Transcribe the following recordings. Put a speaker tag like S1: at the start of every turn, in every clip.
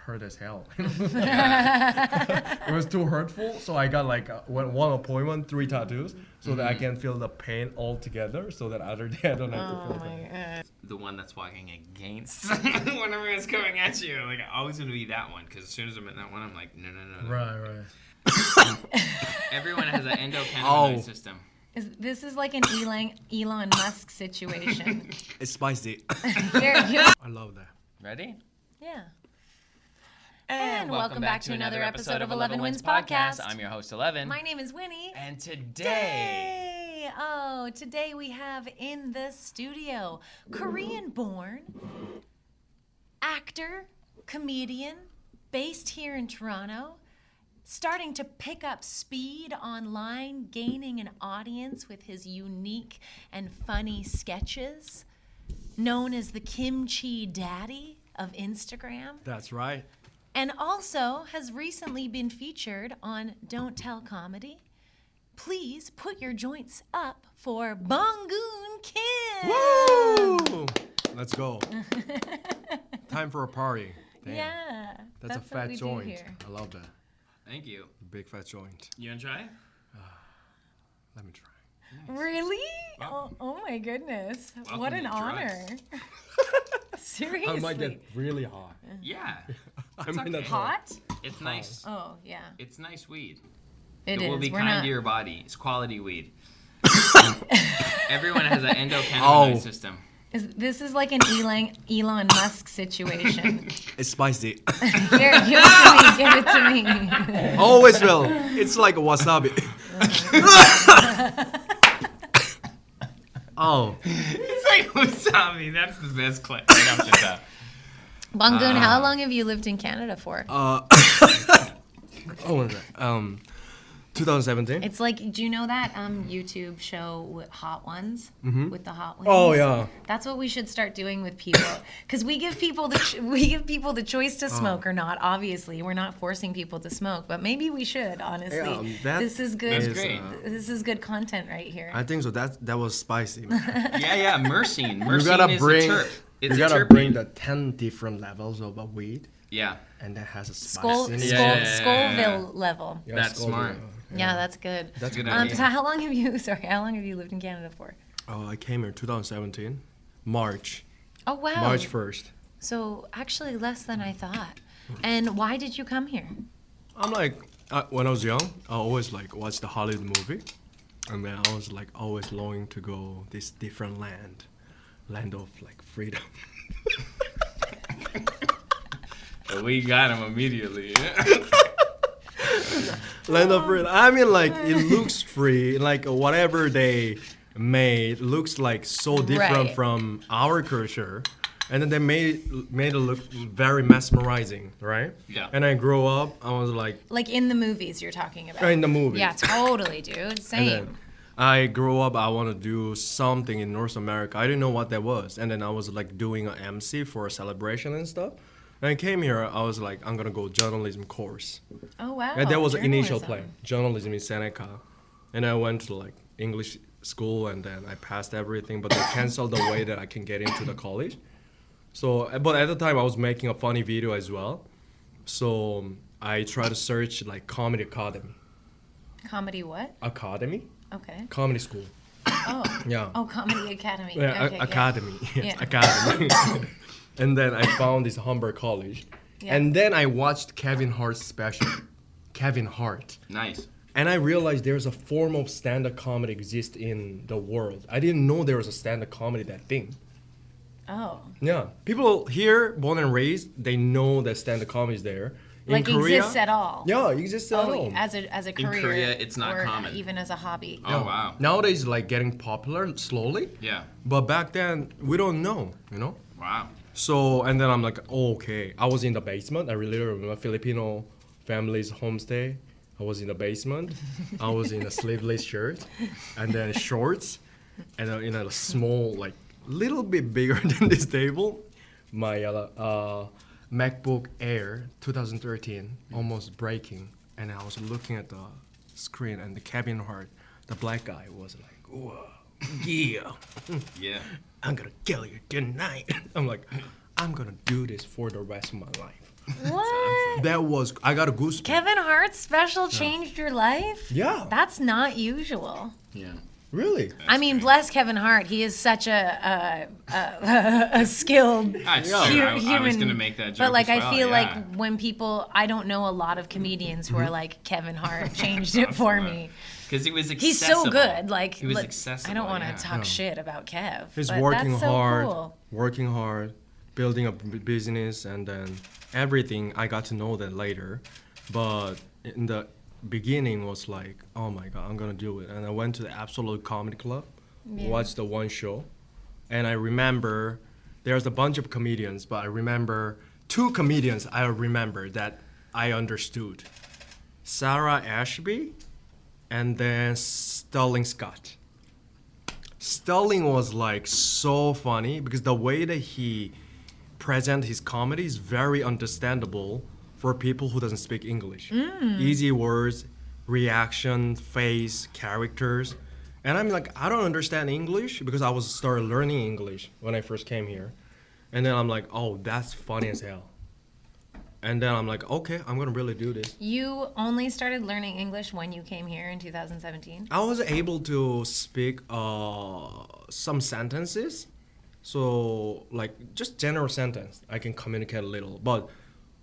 S1: hurt as hell. It was too hurtful, so I got like one appointment, 3 tattoos, so that I can feel the pain all together, so that other day I don't have to feel pain.
S2: The one that's walking against whenever it's coming at you. Like, I always want to be that one, because as soon as I'm in that one, I'm like, no.
S1: Right.
S2: Everyone has an endocannabinoid system.
S3: This is like an Elon Musk situation.
S1: It's spicy.
S3: Very good.
S1: I love that.
S2: Ready?
S3: Yeah.
S2: And welcome back to another episode of 11 Wins Podcast. I'm your host, Ellevan.
S3: My name is Winnie.
S2: And today
S3: we have in the studio Korean-born actor, comedian, based here in Toronto, starting to pick up speed online, gaining an audience with his unique and funny sketches, known as the Kimchi Daddy of Instagram.
S1: That's right.
S3: And also has recently been featured on Don't Tell Comedy. Please put your joints up for Bonggun Kim.
S1: Woo! Let's go. Time for a party. Damn.
S3: Yeah.
S1: That's a
S3: what
S1: fat
S3: we do
S1: joint.
S3: here.
S1: I love that.
S2: Thank you.
S1: Big fat joint.
S2: You want to try?
S1: Let me try.
S2: Nice.
S3: Really?
S2: Wow.
S3: Oh my goodness.
S2: Welcome
S3: What an
S2: to
S3: honor. Seriously.
S1: I might get really hot.
S2: Yeah.
S1: I'm in
S2: okay.
S1: a
S3: Hot?
S2: It's nice.
S3: Oh, yeah.
S2: It's nice weed.
S3: It is.
S2: will be
S3: We're
S2: kind
S3: not...
S2: to your body. It's quality weed. Everyone has an endocannabinoid system.
S3: This is like an Elon Musk situation.
S1: It's spicy.
S3: Here, give it to me. Give it to me.
S1: Always will. It's like wasabi. Oh.
S2: It's like wasabi. That's the best clip.
S3: Bonggun, how long have you lived in Canada for?
S1: Oh, 2017.
S3: It's like, do you know that YouTube show with Hot Ones?
S1: Mm-hmm.
S3: With the Hot Ones?
S1: Oh, yeah.
S3: That's what we should start doing with people, because we give people the choice to smoke or not. Obviously, we're not forcing people to smoke, but maybe we should. Honestly, this is good.
S2: That's great.
S3: This is good content right here.
S1: I think so. That was spicy.
S2: Yeah. Myrcene.
S1: You
S2: Myrcene
S1: gotta
S2: is
S1: bring.
S2: a terp. It's
S1: You
S2: a
S1: gotta
S2: terpene.
S1: bring the 10 different levels of a weed,
S2: Yeah.
S1: and that has a
S3: Skull,
S1: spice.
S3: Scoville level.
S1: Yeah,
S2: That's smart.
S3: Yeah, that's good.
S2: That's a good
S3: So
S2: idea.
S3: how long have you lived in Canada for?
S1: Oh, I came here 2017, March.
S3: Oh wow.
S1: March 1st.
S3: So actually less than I thought. And why did you come here?
S1: I'm like, when I was young, I always like watch the Hollywood movie, and then I was like always longing to go this different land of like freedom.
S2: We got him immediately.
S1: Land of freedom. I mean, like it looks free, like whatever they made looks like so different
S3: Right.
S1: from our culture, and then they made it look very mesmerizing, right?
S2: Yeah.
S1: And I grew up, I was like
S3: Like in the movies you're talking about.
S1: in the movies.
S3: Yeah, totally, dude.
S1: And
S3: Same.
S1: then I grew up, I want to do something in North America. I didn't know what that was. And then I was like doing an MC for a celebration and stuff. And I came here, I was like, I'm going to go journalism course.
S3: Oh wow.
S1: And that was the initial
S3: journalism.
S1: plan, journalism in Seneca. And I went to like English school, and then I passed everything, but they canceled the way that I can get into the college. So, but at the time I was making a funny video as well. So I tried to search like Comedy Academy.
S3: Comedy what?
S1: Academy?
S3: Okay.
S1: Comedy school.
S3: Oh.
S1: Yeah.
S3: Oh, Comedy Academy.
S1: Yeah,
S3: Okay,
S1: academy. Yes,
S3: Yeah.
S1: academy. And then I found this Humber College.
S3: Yeah.
S1: And then I watched Kevin Hart's special. Kevin Hart.
S2: Nice.
S1: And I realized there's a form of stand-up comedy exists in the world. I didn't know there was a stand-up comedy that thing.
S3: Oh.
S1: Yeah. People here, born and raised, they know that stand-up comedy is there. In
S3: Like
S1: Korea,
S3: exists at all.
S1: Yeah, it exists at all.
S3: As a career.
S2: Korea, it's not
S3: or
S2: common.
S3: even as a hobby.
S2: Oh,
S1: Yeah.
S2: wow.
S1: Nowadays, like getting popular slowly.
S2: Yeah.
S1: But back then, we don't know, you know?
S2: Wow.
S1: So, and then I'm like, oh, okay. I was in the basement. I really remember Filipino family's homestay. I was in the basement. I was in a sleeveless shirt and then shorts and in a small, like, little bit bigger than this table. My MacBook Air 2013 almost breaking. And I was looking at the screen, and the Kevin Hart, the black guy, was like, whoa, yeah.
S2: Yeah.
S1: I'm gonna kill you tonight. I'm like, I'm gonna do this for the rest of my life.
S3: What?
S1: that was, I got a goosebump.
S3: Kevin Hart's special changed your life?
S1: Yeah.
S3: That's not usual.
S2: Yeah.
S1: Really?
S3: I mean, bless Kevin Hart. He is such a skilled
S2: That's
S1: Yeah.
S2: true. I
S3: human.
S2: was gonna make that joke.
S3: But like,
S2: as well,
S3: I feel
S2: yeah.
S3: like when people, I don't know a lot of comedians who are like Kevin Hart changed it for me.
S2: Because he was accessible.
S3: He's so good. Like,
S2: he was
S3: look,
S2: accessible.
S3: I don't want to
S2: yeah.
S3: talk shit about Kev.
S1: He's
S3: but
S1: working
S3: that's so
S1: hard,
S3: Cool.
S1: working hard, building a business, and then everything. I got to know that later, but in the beginning was like, oh my god, I'm gonna do it. And I went to the Absolute Comedy Club, watched the one show, and I remember there's a bunch of comedians, but I remember two comedians I remember that I understood: Sarah Ashby, and then Sterling Scott. Sterling was like so funny because the way that he present his comedy is very understandable for people who doesn't speak English. Easy words, reaction, face, characters. And I'm like, I don't understand English because I was started learning English when I first came here. And then I'm like, oh, that's funny as hell. And then I'm like, okay, I'm gonna really do this.
S3: You only started learning English when you came here in 2017?
S1: I was able to speak some sentences. So like just general sentence, I can communicate a little. But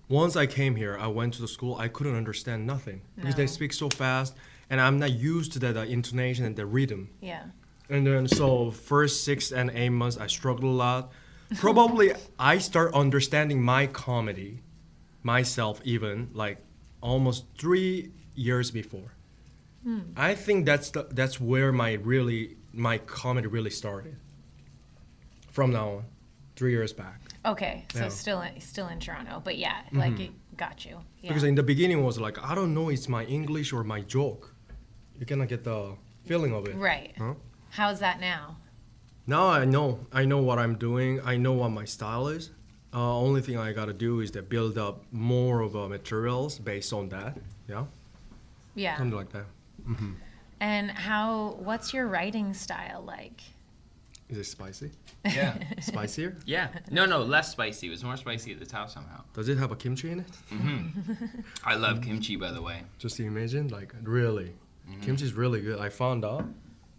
S1: once I came here, I went to the school, I couldn't understand nothing because they
S3: No.
S1: speak so fast and I'm not used to that intonation and the rhythm.
S3: Yeah.
S1: And then so first 6 and 8 months, I struggled a lot. Probably I start understanding my comedy, myself even, like almost 3 years before. I think that's where my comedy really started. From now on, 3 years back.
S3: Okay, so
S1: Yeah.
S3: still in Toronto, but yeah, like it got you. Yeah.
S1: Because in the beginning was like, I don't know, it's my English or my joke. You cannot get the feeling of it.
S3: Right.
S1: Huh?
S3: How's that now?
S1: Now I know what I'm doing. I know what my style is. Only thing I gotta do is to build up more of materials based on that. Yeah,
S3: Yeah.
S1: something like that.
S3: And what's your writing style like?
S1: Is it spicy?
S2: Yeah.
S1: Spicier?
S2: Yeah. No, less spicy. It was more spicy at the top somehow.
S1: Does it have a kimchi in it?
S2: I love kimchi, by the way.
S1: Just imagine, like really, kimchi is really good. I found out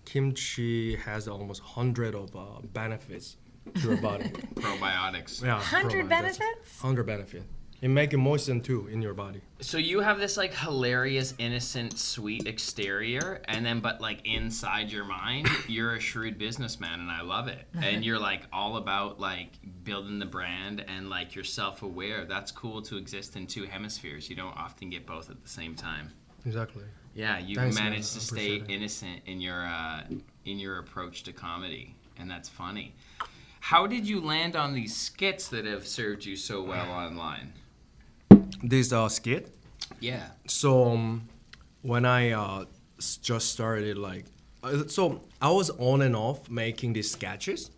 S1: kimchi has almost 100 of benefits to your body.
S2: Probiotics.
S1: Yeah,
S3: 100
S1: probiotics.
S3: benefits?
S1: 100 benefit. It make it moisten too in your body.
S2: So you have this like hilarious, innocent, sweet exterior, and then but like inside your mind, you're a shrewd businessman, and I love it. And you're like all about like building the brand, and like you're self-aware. That's cool to exist in two hemispheres. You don't often get both at the same time.
S1: Exactly.
S2: Yeah, you
S1: Thanks, man.
S2: managed
S1: I
S2: to stay
S1: appreciate it.
S2: innocent in your approach to comedy, and that's funny. How did you land on these skits that have served you so well online?
S1: This skit.
S2: Yeah.
S1: So when I just started, like, so I was on and off making these sketches.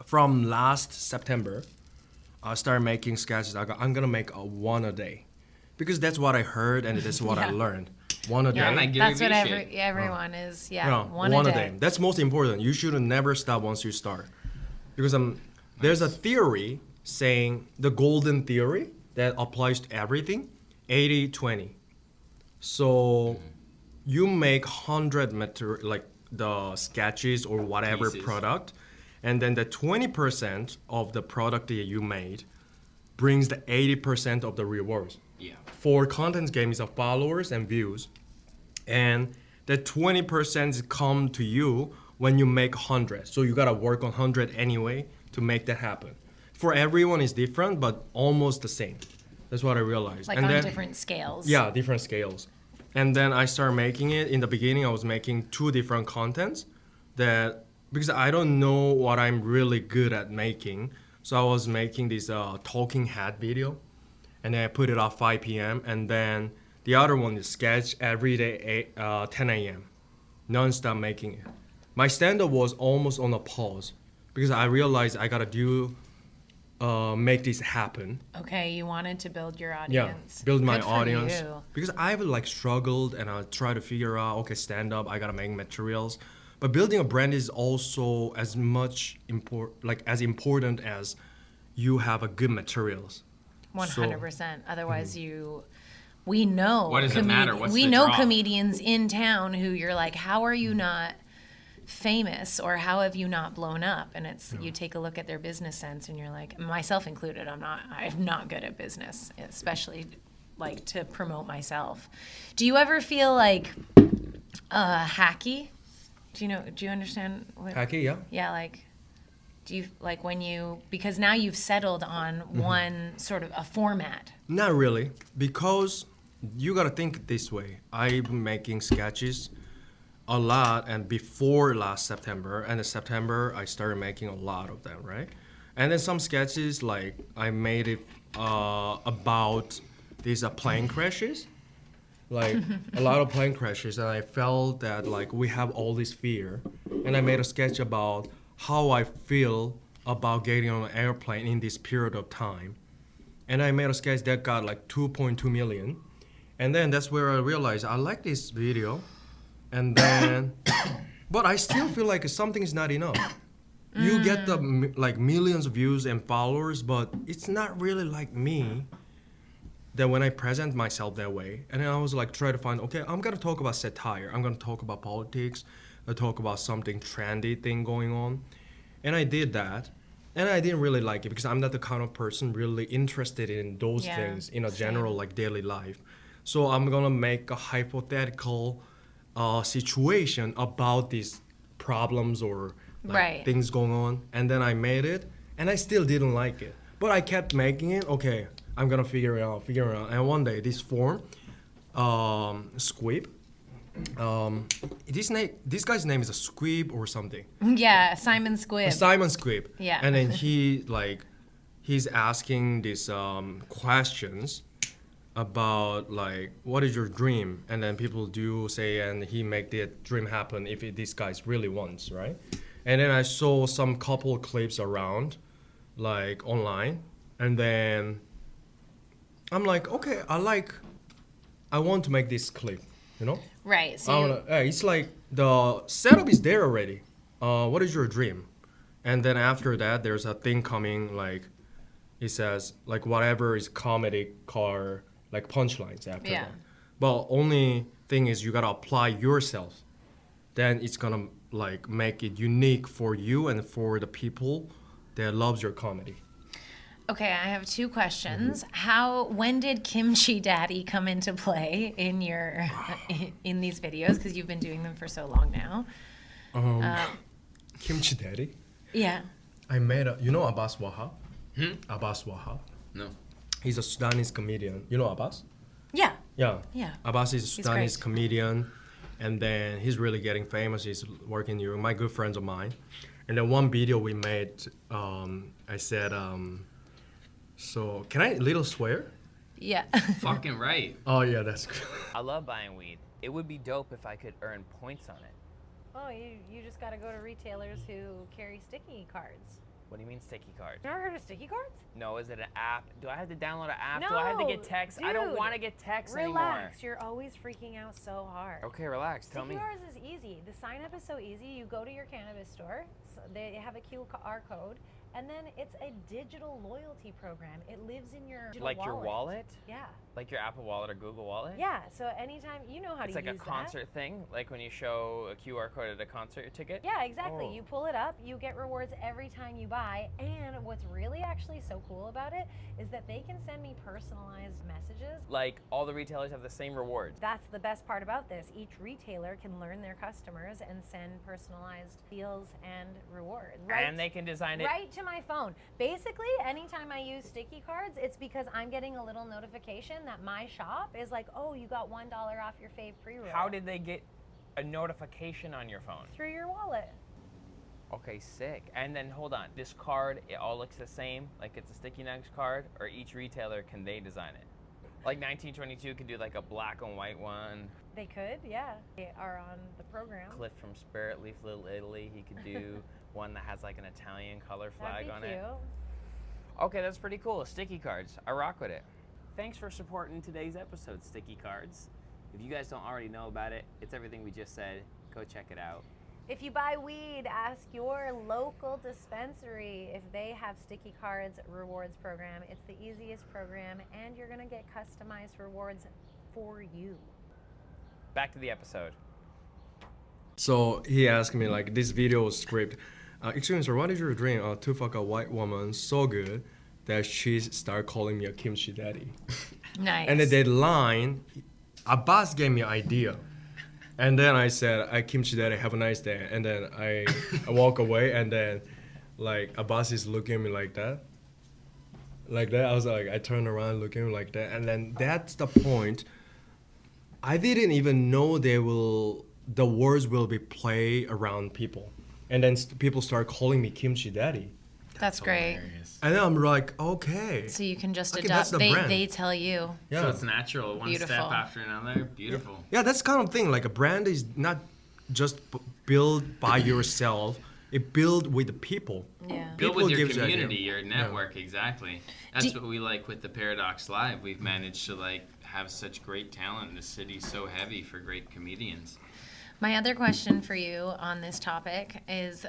S1: From last September, I started making sketches. I'm gonna make one a day, because that's what I heard and that's what I
S3: Yeah.
S1: learned. One a
S2: Yeah,
S1: day.
S2: like
S3: That's what
S2: Gary Vee shit.
S3: everyone is. Yeah,
S1: Yeah,
S3: one a day.
S1: That's most important. You should never stop once you start, because there's a theory saying the golden theory that applies to everything, 80-20. So you make 100 like the sketches or whatever
S2: Pieces.
S1: product, and then the 20% of the product that you made brings the 80% of the rewards.
S2: Yeah.
S1: For content game is of followers and views, and the 20% come to you when you make 100. So you gotta work on 100 anyway to make that happen. For everyone is different, but almost the same. That's what I realized.
S3: Like
S1: and
S3: on
S1: then,
S3: different scales.
S1: yeah, different scales. And then I started making it. In the beginning, I was making 2 different contents because I don't know what I'm really good at making. So I was making this talking head video, and then I put it at 5 p.m. And then the other one is sketch every day 10 a.m. Non-stop making it. My stand-up was almost on a pause because I realized I gotta make this happen.
S3: Okay, you wanted to build your
S1: Yeah,
S3: audience.
S1: build my
S3: Good for
S1: audience.
S3: you.
S1: Because I've like struggled and I try to figure out, okay, stand up, I gotta make materials. But building a brand is also as important as you have a good materials.
S3: 100%. Otherwise, we know.
S2: What does it matter? What's
S3: we
S2: the
S3: know
S2: draw?
S3: comedians in town who you're like, how are you not famous, or how have you not blown up? And it's you take a look at their business sense, and you're like, myself included, I'm not good at business, especially like to promote myself. Do you ever feel like hacky? Do you understand what
S1: Hacky, yeah.
S3: Yeah, like, do you like because now you've settled on one sort of a format?
S1: Not really, because you gotta think this way. I'm making sketches a lot, and before last September, and in September I started making a lot of them, right? And then some sketches, like I made it about these plane crashes, like a lot of plane crashes, and I felt that like we have all this fear, and I made a sketch about how I feel about getting on an airplane in this period of time. And I made a sketch that got like 2.2 million. And then that's where I realized I like this video. And then, but I still feel like something is not enough. You get the like millions of views and followers, but it's not really like me that when I present myself that way. And then I was like, try to find, okay, I'm gonna talk about satire. I'm gonna talk about politics. I talk about something trendy thing going on. And I did that. And I didn't really like it because I'm not the kind of person really interested in those things in a general like daily life. So I'm gonna make a hypothetical situation about these problems or like things going on. And then I made it, and I still didn't like it. But I kept making it. Okay, I'm gonna figure it out. And one day, this form, Squib. This guy's name is a Squib or something.
S3: Yeah, Simon Squibb.
S1: Simon Squib.
S3: Yeah.
S1: And then he's asking these questions about like, what is your dream? And then people do say, and he make the dream happen if this guy's really wants, right? And then I saw some couple clips around, like online, and then I'm like, okay, I want to make this clip, you know?
S3: Right. So
S1: it's like the setup is there already. What is your dream? And then after that, there's a thing coming, like it says like whatever is comedy car, like punchlines after that. But only thing is you gotta apply yourself. Then it's gonna like make it unique for you and for the people that loves your comedy.
S3: Okay, I have two questions. When did Kimchi Daddy come into play in your in these videos? Because you've been doing them for so long now.
S1: Kimchi Daddy?
S3: Yeah.
S1: I met Abbas Wahab? Abbas Wahab?
S2: No.
S1: He's a Sudanese comedian. You know Abbas?
S3: Yeah.
S1: Yeah.
S3: Yeah.
S1: Abbas is a Sudanese
S3: great.
S1: comedian, and then he's really getting famous. He's working in Europe. My good friends of mine. And then one video we made, I said, so can I little swear?
S3: Yeah.
S2: Fucking right.
S1: Oh yeah, that's good.
S4: I love buying weed. It would be dope if I could earn points on it.
S5: Oh, you just got to go to retailers who carry sticky cards.
S4: What do you mean sticky cards?
S5: You never heard of sticky cards?
S4: No, is it an app? Do I have to download an app? Do I have to get texts? I don't
S5: dude.
S4: want to get texts anymore.
S5: Relax. You're always freaking out so hard.
S4: Okay, relax. Tell me.
S5: Sticky cards is easy. The sign up is so easy. You go to your cannabis store. So they have a QR code. And then it's a digital loyalty program. It lives in your digital
S4: Like your wallet?
S5: Yeah.
S4: Like your Apple Wallet or Google Wallet?
S5: Yeah. So anytime you know how
S4: It's
S5: to
S4: like
S5: use
S4: a concert thing, like when you show a QR code at a concert ticket?
S5: Yeah, exactly.
S4: Oh.
S5: You pull it up, you get rewards every time you buy. And what's really actually so cool about it is that they can send me personalized messages.
S4: Like all the retailers have the same rewards.
S5: That's the best part about this. Each retailer can learn their customers and send personalized deals and rewards.
S4: And they can design it.
S5: Right to my phone. Basically, anytime I use sticky cards, it's because I'm getting a little notification that my shop is like, oh, you got $1 off your fave pre-roll.
S4: How did they get a notification on your phone?
S5: Through your wallet.
S4: Okay, sick. And then hold on, this card, it all looks the same, like it's a Sticky Nugs card, or each retailer, can they design it? Like 1922 could do like a black and white one.
S5: They could, yeah. They are on the program.
S4: Cliff from Spirit Leaf Little Italy, he could do one that has like an Italian color flag on
S5: That'd be
S4: it.
S5: cute.
S4: Okay, that's pretty cool. Sticky cards, I rock with it. Thanks for supporting today's episode, Sticky Cards. If you guys don't already know about it, it's everything we just said. Go check it out.
S5: If you buy weed, ask your local dispensary if they have Sticky Cards rewards program. It's the easiest program, and you're gonna get customized rewards for you.
S4: Back to the episode.
S1: So he asked me like this video script. Excuse me, sir, what is your dream? To fuck a white woman so good that she started calling me a kimchi daddy.
S3: Nice.
S1: And then that line, Abbas gave me an idea. And then I said, I kimchi daddy, have a nice day. And then I walk away, and then like Abbas is looking at me like that. Like that. I was like, I turned around looking at him like that. And then that's the point. I didn't even know the words will be played around people. And then people start calling me kimchi daddy.
S3: That's great.
S2: Hilarious.
S1: And then I'm like, okay.
S3: So you can just
S1: Okay, that's
S3: adopt.
S1: the brand.
S3: They tell you.
S1: Yeah.
S2: So it's natural, one
S3: Beautiful.
S2: step after another. Beautiful.
S1: Yeah, that's kind of thing. Like a brand is not just built by yourself. It built with the people.
S3: Yeah.
S2: Build
S1: People
S2: with your
S1: gives you idea.
S2: community, your network, exactly. That's what we like with the Paradox Live. We've managed to like have such great talent. The city's so heavy for great comedians.
S3: My other question for you on this topic is,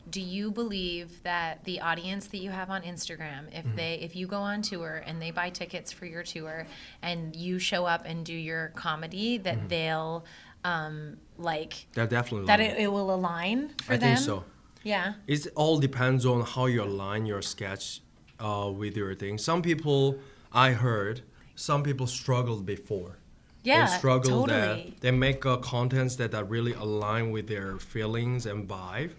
S3: do you believe that the audience that you have on Instagram, if you go on tour and they buy tickets for your tour and you show up and do your comedy, that they'll
S1: That definitely.
S3: that it will align for
S1: I
S3: them?
S1: think so.
S3: Yeah.
S1: It all depends on how you align your sketch with your thing. Some people, I heard, some people struggled before.
S3: Yeah.
S1: They struggle
S3: totally.
S1: that they make contents that are really align with their feelings and vibe,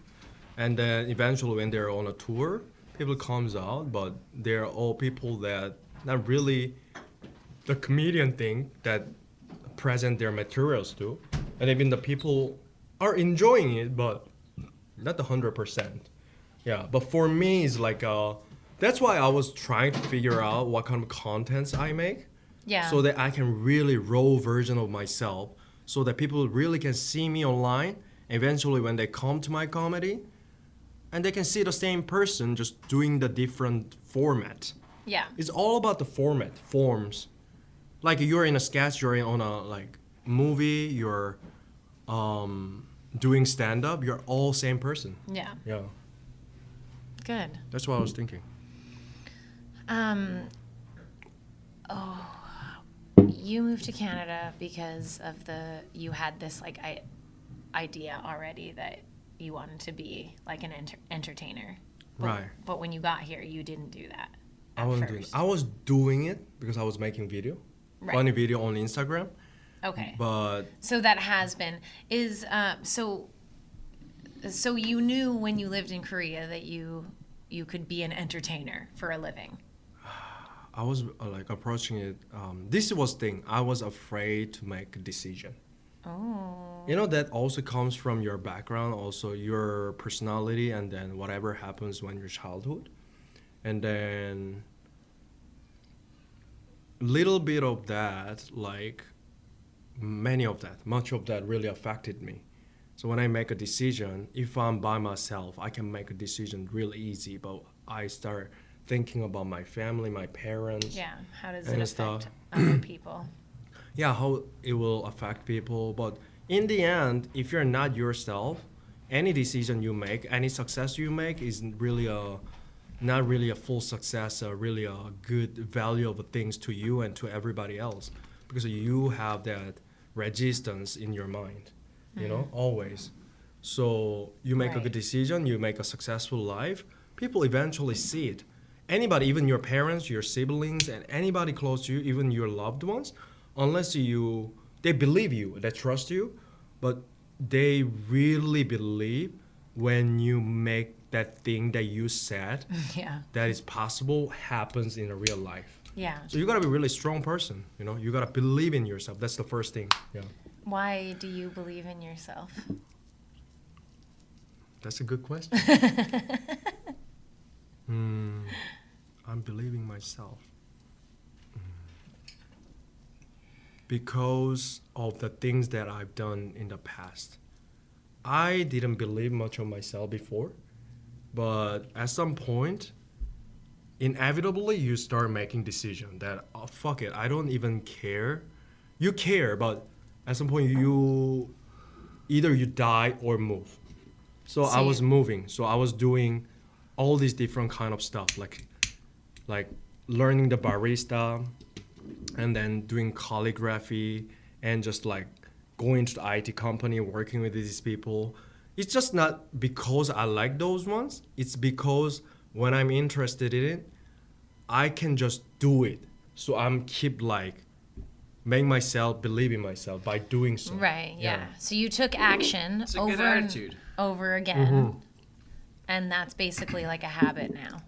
S1: and then eventually when they're on a tour, people comes out, but they're all people that not really the comedian thing that present their materials to, and even the people are enjoying it, but not 100%. Yeah, but for me, it's like that's why I was trying to figure out what kind of contents I make.
S3: Yeah.
S1: So that I can really raw version of myself, so that people really can see me online. Eventually, when they come to my comedy, and they can see the same person just doing the different format.
S3: Yeah.
S1: It's all about the forms. Like you're in a sketch, you're on a like movie, you're doing stand up. You're all same person.
S3: Yeah.
S1: Yeah,
S3: Good.
S1: that's what I was thinking.
S3: You moved to Canada because of you had this like idea already that you wanted to be like an entertainer. But,
S1: Right.
S3: But when you got here, you didn't do that.
S1: I wasn't doing. I was doing it because I was making video,
S3: Right.
S1: funny video on Instagram.
S3: Okay.
S1: But
S3: So that has been so you knew when you lived in Korea that you could be an entertainer for a living.
S1: I was like approaching it. This was thing. I was afraid to make a decision.
S3: Oh.
S1: You know, that also comes from your background, also your personality, and then whatever happens when your childhood, and then little bit of that, like much of that really affected me. So when I make a decision, if I'm by myself, I can make a decision really easy. But I start thinking about my family, my parents.
S3: Yeah. How does
S1: And
S3: it
S1: stuff.
S3: affect other people?
S1: Yeah, how it will affect people. But in the end, if you're not yourself, any decision you make, any success you make is really not really a full success, really a good value of things to you and to everybody else, because you have that resistance in your mind, you know, always. So you make a
S3: Right.
S1: good decision, you make a successful life, people eventually see it. Anybody, even your parents, your siblings, and anybody close to you, even your loved ones, unless they believe you, they trust you, but they really believe when you make that thing that you said
S3: Yeah.
S1: that is possible happens in a real life.
S3: Yeah.
S1: So you gotta be a really strong person, you know. You gotta believe in yourself. That's the first thing. Yeah,
S3: Why do you believe in yourself?
S1: that's a good question. I'm believing myself. Because of the things that I've done in the past. I didn't believe much of myself before, but at some point, inevitably you start making decisions that, oh, fuck it, I don't even care. You care, but at some point either you die or move. So I was moving. So I was doing all these different kind of stuff, like learning the barista, and then doing calligraphy, and just like going to the IT company, working with these people. It's just not because I like those ones. It's because when I'm interested in it, I can just do it. So I'm keep like make myself believe in myself by doing so.
S3: Right, yeah. So you took action
S2: It's a
S3: over
S2: good attitude.
S3: and over again. And that's basically like a habit now.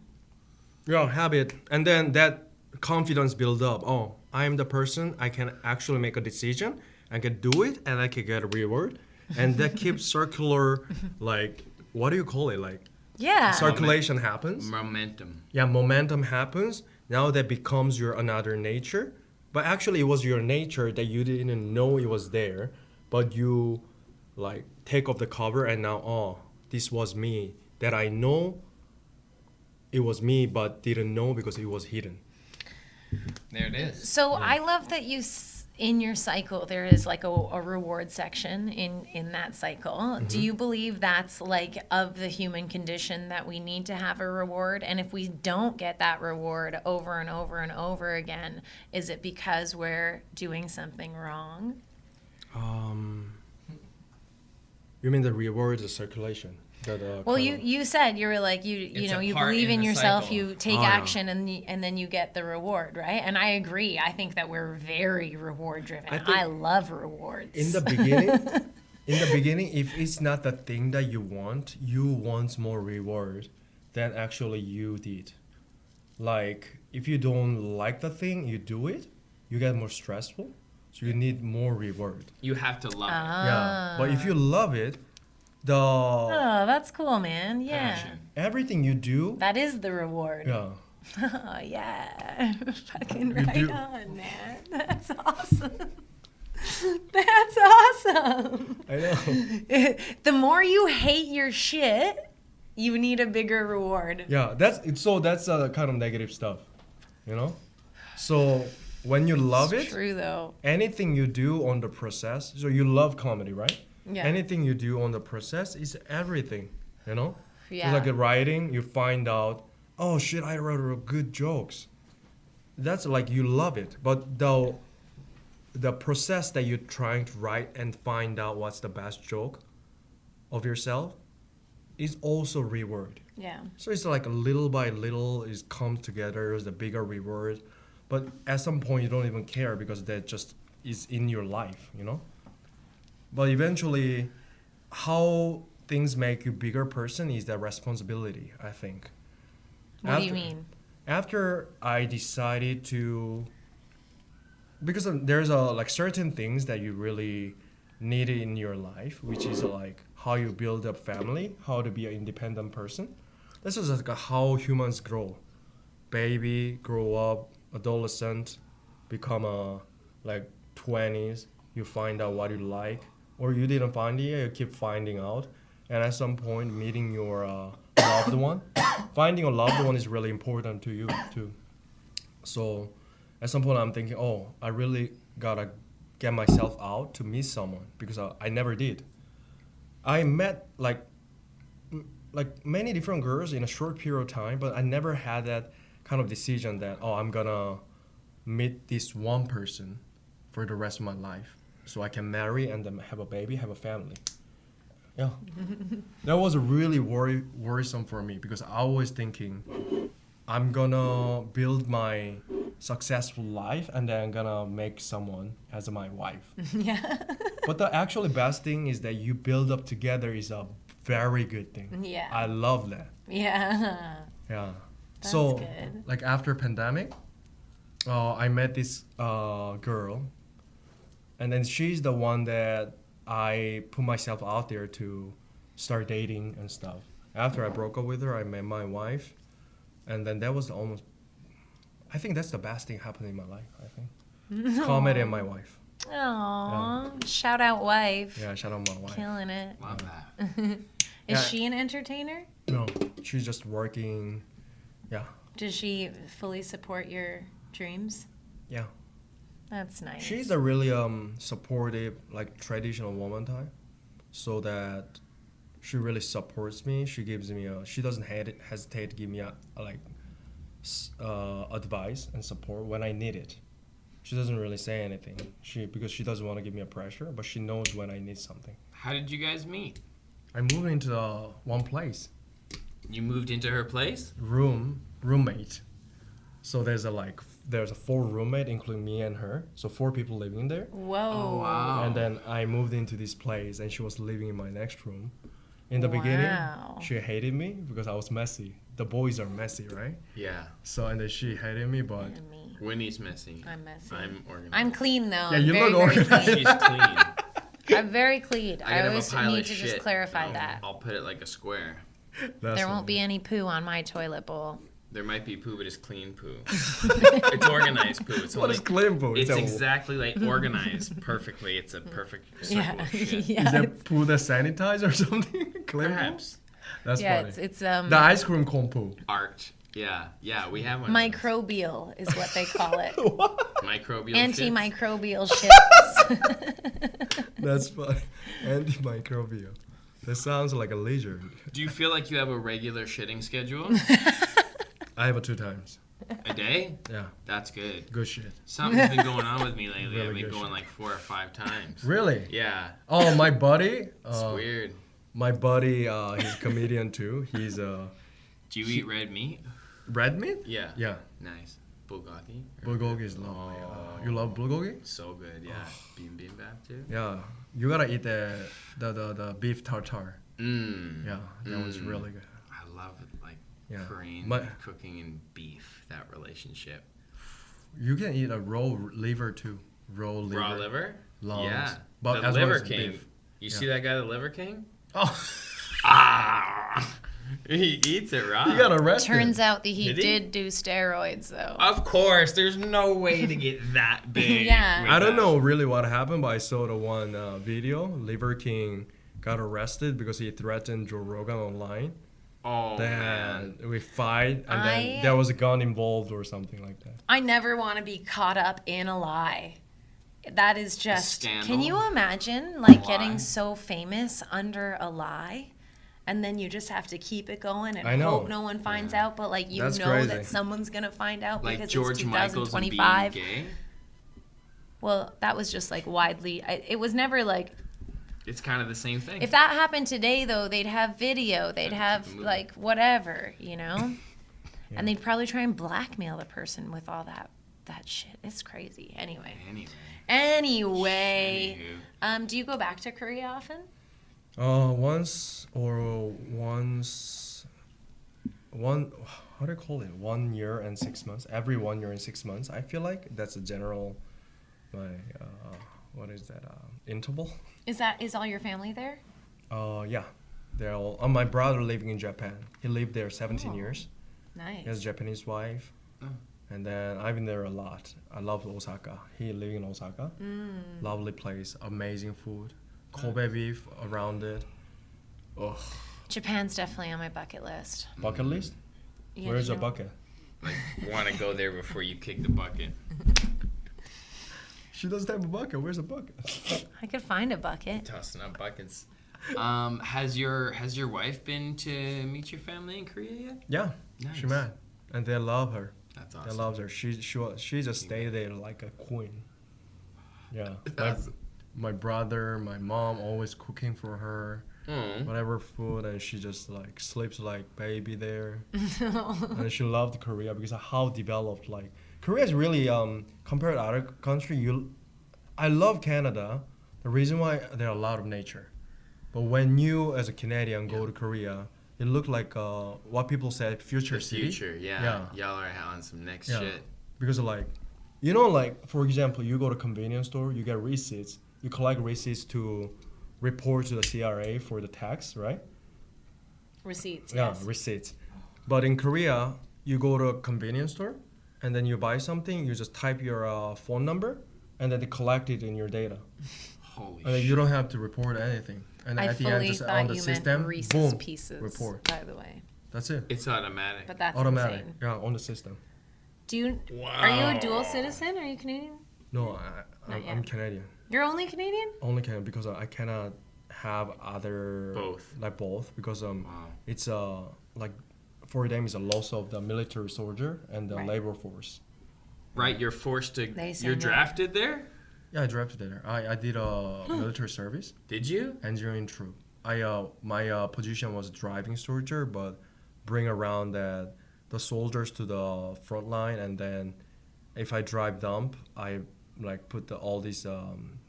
S1: Yeah, habit. And then that confidence build up. Oh, I am the person. I can actually make a decision. I can do it, and I can get a reward. And that keeps circular, like, what do you call it? Like,
S3: Yeah.
S1: circulation happens.
S2: Momentum.
S1: Yeah, momentum happens. Now that becomes your another nature. But actually, it was your nature that you didn't know it was there. But you, like, take off the cover, and now, oh, this was me. That I know it was me, but didn't know because it was hidden.
S2: There it is.
S3: So I love that in your cycle, there is like a reward section in that cycle. Do you believe that's like of the human condition that we need to have a reward? And if we don't get that reward over and over and over again, is it because we're doing something wrong?
S1: You mean the reward, the circulation?
S3: Well, you said you were like you
S2: It's
S3: know
S2: a
S3: you
S2: part
S3: believe
S2: in
S3: in
S2: the
S3: yourself,
S2: cycle.
S3: you take
S1: Oh, yeah.
S3: action, and then you get the reward, right? And I agree. I think that we're very reward driven.
S1: I think
S3: I love rewards.
S1: in the beginning, if it's not the thing that you want more reward than actually you did. Like, if you don't like the thing, you do it, you get more stressful. So you need more reward.
S2: You have to love
S1: Yeah. But if you love it,
S3: Oh, that's cool, man.
S2: it.
S3: Yeah.
S2: Passion.
S1: everything you do,
S3: That is the reward.
S1: yeah.
S3: Oh, yeah. Fucking
S1: You
S3: right
S1: do-
S3: on, man. That's awesome. That's awesome.
S1: I know.
S3: The more you hate your shit, you need a bigger reward.
S1: Yeah, that's kind of negative stuff, you know? So when you love
S3: It's
S1: it,
S3: true, though.
S1: anything you do on the process, so you love comedy, right?
S3: Yeah.
S1: Anything you do on the process is everything, you know?
S3: Yeah.
S1: So like writing, you find out, oh shit, I wrote good jokes. That's like you love it. But the process that you're trying to write and find out what's the best joke of yourself is also reward.
S3: Yeah.
S1: So it's like little by little it comes together as a bigger reward. But at some point you don't even care because that just is in your life, you know? But eventually how things make you bigger person is that responsibility, I think.
S3: What do you mean?
S1: After I decided to, because there's like certain things that you really need in your life, which is like how you build a family, how to be an independent person. This is like how humans grow. Baby, grow up, adolescent, become a like 20s, you find out what you like, or you didn't find it yet, you keep finding out. And at some point, meeting your loved one. Finding a loved one is really important to you, too. So at some point, I'm thinking, oh, I really gotta get myself out to meet someone because I never did. I met like many different girls in a short period of time, but I never had that kind of decision that, oh, I'm gonna meet this one person for the rest of my life so I can marry and then have a baby, have a family. Yeah. That was really worrisome for me because I was thinking I'm gonna build my successful life and then I'm gonna make someone as my wife.
S3: Yeah.
S1: But the actually best thing is that you build up together is a very good thing.
S3: Yeah.
S1: I love that.
S3: Yeah.
S1: Yeah.
S3: That's
S1: so
S3: good.
S1: like after pandemic, I met this girl, and then she's the one that I put myself out there to start dating and stuff. After I broke up with her, I met my wife, and then that was I think that's the best thing happened in my life, I think. Comedy and my wife.
S3: Aww. Shout out wife.
S1: Yeah, shout out my wife.
S3: Killing it.
S2: Love that.
S3: Is
S1: Yeah.
S3: she an entertainer?
S1: No, she's just working. Yeah,
S3: Does she fully support your dreams?
S1: yeah.
S3: That's nice.
S1: She's a really supportive, like traditional woman type. so that she really supports me. She gives me she doesn't hesitate to give me advice and support when I need it. She doesn't really say anything. Because she doesn't want to give me a pressure, but she knows when I need something.
S2: How did you guys meet?
S1: I moved into one place.
S2: You moved into her place?
S1: Roommate. So there's a 4 roommate, including me and her. So 4 people living in there.
S3: Whoa.
S2: Oh, wow.
S1: And then I moved into this place, and she was living in my next room. In the beginning, she hated me because I was messy. The boys are messy, right?
S2: Yeah.
S1: So and then she hated me, but
S3: And me.
S2: Winnie's messy.
S3: I'm messy.
S2: I'm organized.
S3: I'm clean though.
S1: Yeah,
S3: I'm
S1: you
S3: very,
S1: look
S3: very
S1: organized.
S3: clean.
S2: She's clean.
S3: I'm very clean. I
S2: could have
S3: always
S2: a pile
S3: need
S2: of
S3: to
S2: shit.
S3: just clarify that.
S2: I'll put it like a square.
S3: There won't be any poo on my toilet bowl.
S2: There might be poo, but it's clean poo. It's organized poo. It's
S1: What
S2: only,
S1: is clean poo?
S2: It's exactly like organized perfectly. It's a perfect circle of shit.
S3: Yeah.
S1: Is that poo that sanitize or something? Clean
S2: Perhaps.
S1: poo? That's
S3: Yeah,
S1: funny.
S3: it's
S1: The ice cream cone poo.
S2: Art. Yeah. Yeah, we have one.
S3: microbial is what they call it.
S2: Microbial shit.
S3: Antimicrobial shits.
S1: That's funny. Antimicrobial. That sounds like a lizard.
S2: Do you feel like you have a regular shitting schedule?
S1: I have it 2 times.
S2: A day?
S1: Yeah,
S2: That's good.
S1: good shit.
S2: Something's been going on with me lately.
S1: Really
S2: I've been
S1: good
S2: going
S1: shit.
S2: like 4 or 5 times.
S1: Really?
S2: Yeah.
S1: Oh, my buddy.
S2: It's weird.
S1: My buddy, he's a comedian too. He's
S2: Do you eat red meat?
S1: red meat.
S2: Yeah.
S1: Yeah,
S2: Nice. Bulgogi?
S1: bulgogi is lovely.
S2: Oh.
S1: You love bulgogi?
S2: So good, yeah. Bibimbap too?
S1: Yeah, you gotta eat the beef tartare.
S2: Mmm.
S1: Yeah, that was really good.
S2: I love like
S1: Yeah.
S2: Korean
S1: My-
S2: cooking and beef, that relationship.
S1: You can eat a raw liver too. Raw liver.
S2: Raw liver?
S1: Lungs.
S2: Yeah.
S1: But
S2: the
S1: as well
S2: Liver
S1: as
S2: King.
S1: beef.
S2: You
S1: Yeah.
S2: see that guy, the Liver King?
S1: Oh,
S2: Ah! He eats it raw.
S1: you got arrested.
S3: Turns out that he
S2: Did he?
S3: did do steroids though.
S2: Of course, there's no way to get that big.
S3: Yeah.
S2: with
S1: I don't
S2: that.
S1: know really what happened, but I saw the one video. Liver King got arrested because he threatened Joe Rogan online.
S2: Oh,
S1: Then
S2: man.
S1: we fight, and
S3: I-
S1: then there was a gun involved or something like that.
S3: I never want to be caught up in a lie. That is just.
S2: scandal?
S3: Can you imagine like
S2: lie?
S3: getting so famous under a lie? And then you just have to keep it going and
S1: I know.
S3: hope no one finds out, but like you
S1: That's
S3: know
S1: crazy.
S3: that someone's gonna find out
S2: Like
S3: because
S2: George
S3: it's
S2: Michael's and being
S3: 2025.
S2: gay?
S3: Well, that was just like widely. It was never like.
S2: It's kind of the same thing.
S3: If that happened today, though, they'd have video. They'd have
S2: movie.
S3: like whatever, you know.
S1: Yeah.
S3: And they'd probably try and blackmail the person with all that shit. It's crazy. Anyway.
S2: Anyway. Anywho.
S3: Do you go back to Korea often?
S1: How do you call it? 1 year and 6 months. Every 1 year and 6 months. I feel like that's a general, what is that? Interval.
S3: Is all your family there?
S1: Yeah, they're all. My brother living in Japan. He lived there 17
S3: Oh.
S1: years.
S3: Nice.
S1: He has a Japanese wife.
S2: Oh.
S1: And then I've been there a lot. I love Osaka. He living in Osaka. Lovely place. Amazing food. Kobe beef around it. Oh,
S3: Japan's definitely on my bucket list.
S1: bucket list?
S3: Yeah,
S1: Where's
S3: you
S1: the
S3: know-
S1: bucket?
S2: Like, want to go there before you kick the bucket.
S1: She doesn't have a bucket. Where's the bucket?
S3: I could find a bucket.
S2: Tossing up buckets. Has your wife been to meet your family in Korea yet?
S1: Yeah,
S2: Nice.
S1: she met. And they love her.
S2: That's
S1: They
S2: awesome.
S1: love her. She just stayed there like a queen. Yeah.
S2: That's-
S1: My brother, my mom always cooking for her.
S2: Mm.
S1: Whatever food, and she just like sleeps like baby there. And she loved Korea because of how developed like Korea is really compared to other country. I love Canada. The reason why there are a lot of nature, but when you as a Canadian go to Korea, it looked like what people say future
S2: The
S1: city.
S2: future, yeah. Y'all are on some next
S1: Yeah.
S2: shit.
S1: Because of like, you know, like for example, you go to convenience store, you get receipts, you collect receipts to report to the CRA for the tax, right?
S3: Receipts.
S1: Yeah,
S3: Yes.
S1: receipts. But in Korea, you go to a convenience store, and then you buy something, you just type your phone number, and then they collect it in your data.
S2: Holy
S1: And then
S2: shit.
S1: you don't have to report anything. And
S3: I
S1: at the end,
S3: fully
S1: just
S3: thought
S1: on the
S3: you
S1: system,
S3: meant Reese's
S1: boom,
S3: Pieces.
S1: report.
S3: By the way,
S1: That's it.
S2: It's automatic.
S3: but that's
S1: Automatic.
S3: insane.
S1: Yeah, on the system.
S3: Do you?
S2: Wow.
S3: Are you a dual citizen? Are you Canadian?
S1: No,
S3: Not
S1: I'm
S3: yet.
S1: Canadian.
S3: You're only Canadian?
S1: Only Canadian because I cannot have other both because it's like for them it's a loss of the military soldier and the labor force.
S2: Right, you're forced to.
S3: say
S2: You're
S3: no.
S2: drafted there.
S1: Yeah, I drafted there. I did a military service,
S2: Did you?
S1: engineering troop. My position was driving soldier, but bring around the soldiers to the front line, and then if I drive dump, I like put all these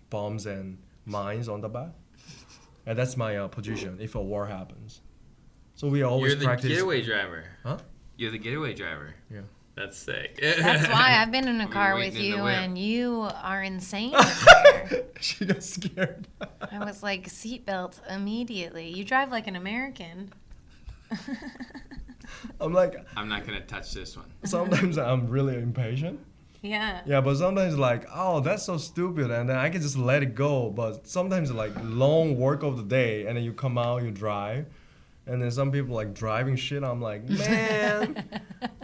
S1: bombs and mines on the back, and that's my position if a war happens. So we always
S2: You're the
S1: practice.
S2: getaway driver.
S1: Huh?
S2: You're the getaway driver.
S1: Yeah.
S2: That's sick.
S3: That's why I've been in a
S2: We're
S3: car
S2: waiting
S3: with
S2: in the
S3: you,
S2: whip.
S3: and you are insane up there.
S1: She got scared.
S3: I was like, seatbelt immediately. You drive like an American.
S1: I'm like,
S2: I'm not gonna touch this one.
S1: sometimes I'm really impatient.
S3: Yeah.
S1: Yeah, but sometimes like, oh, that's so stupid, and then I can just let it go. But sometimes like long work of the day, and then you come out, you drive, and then some people like driving shit. I'm like, man,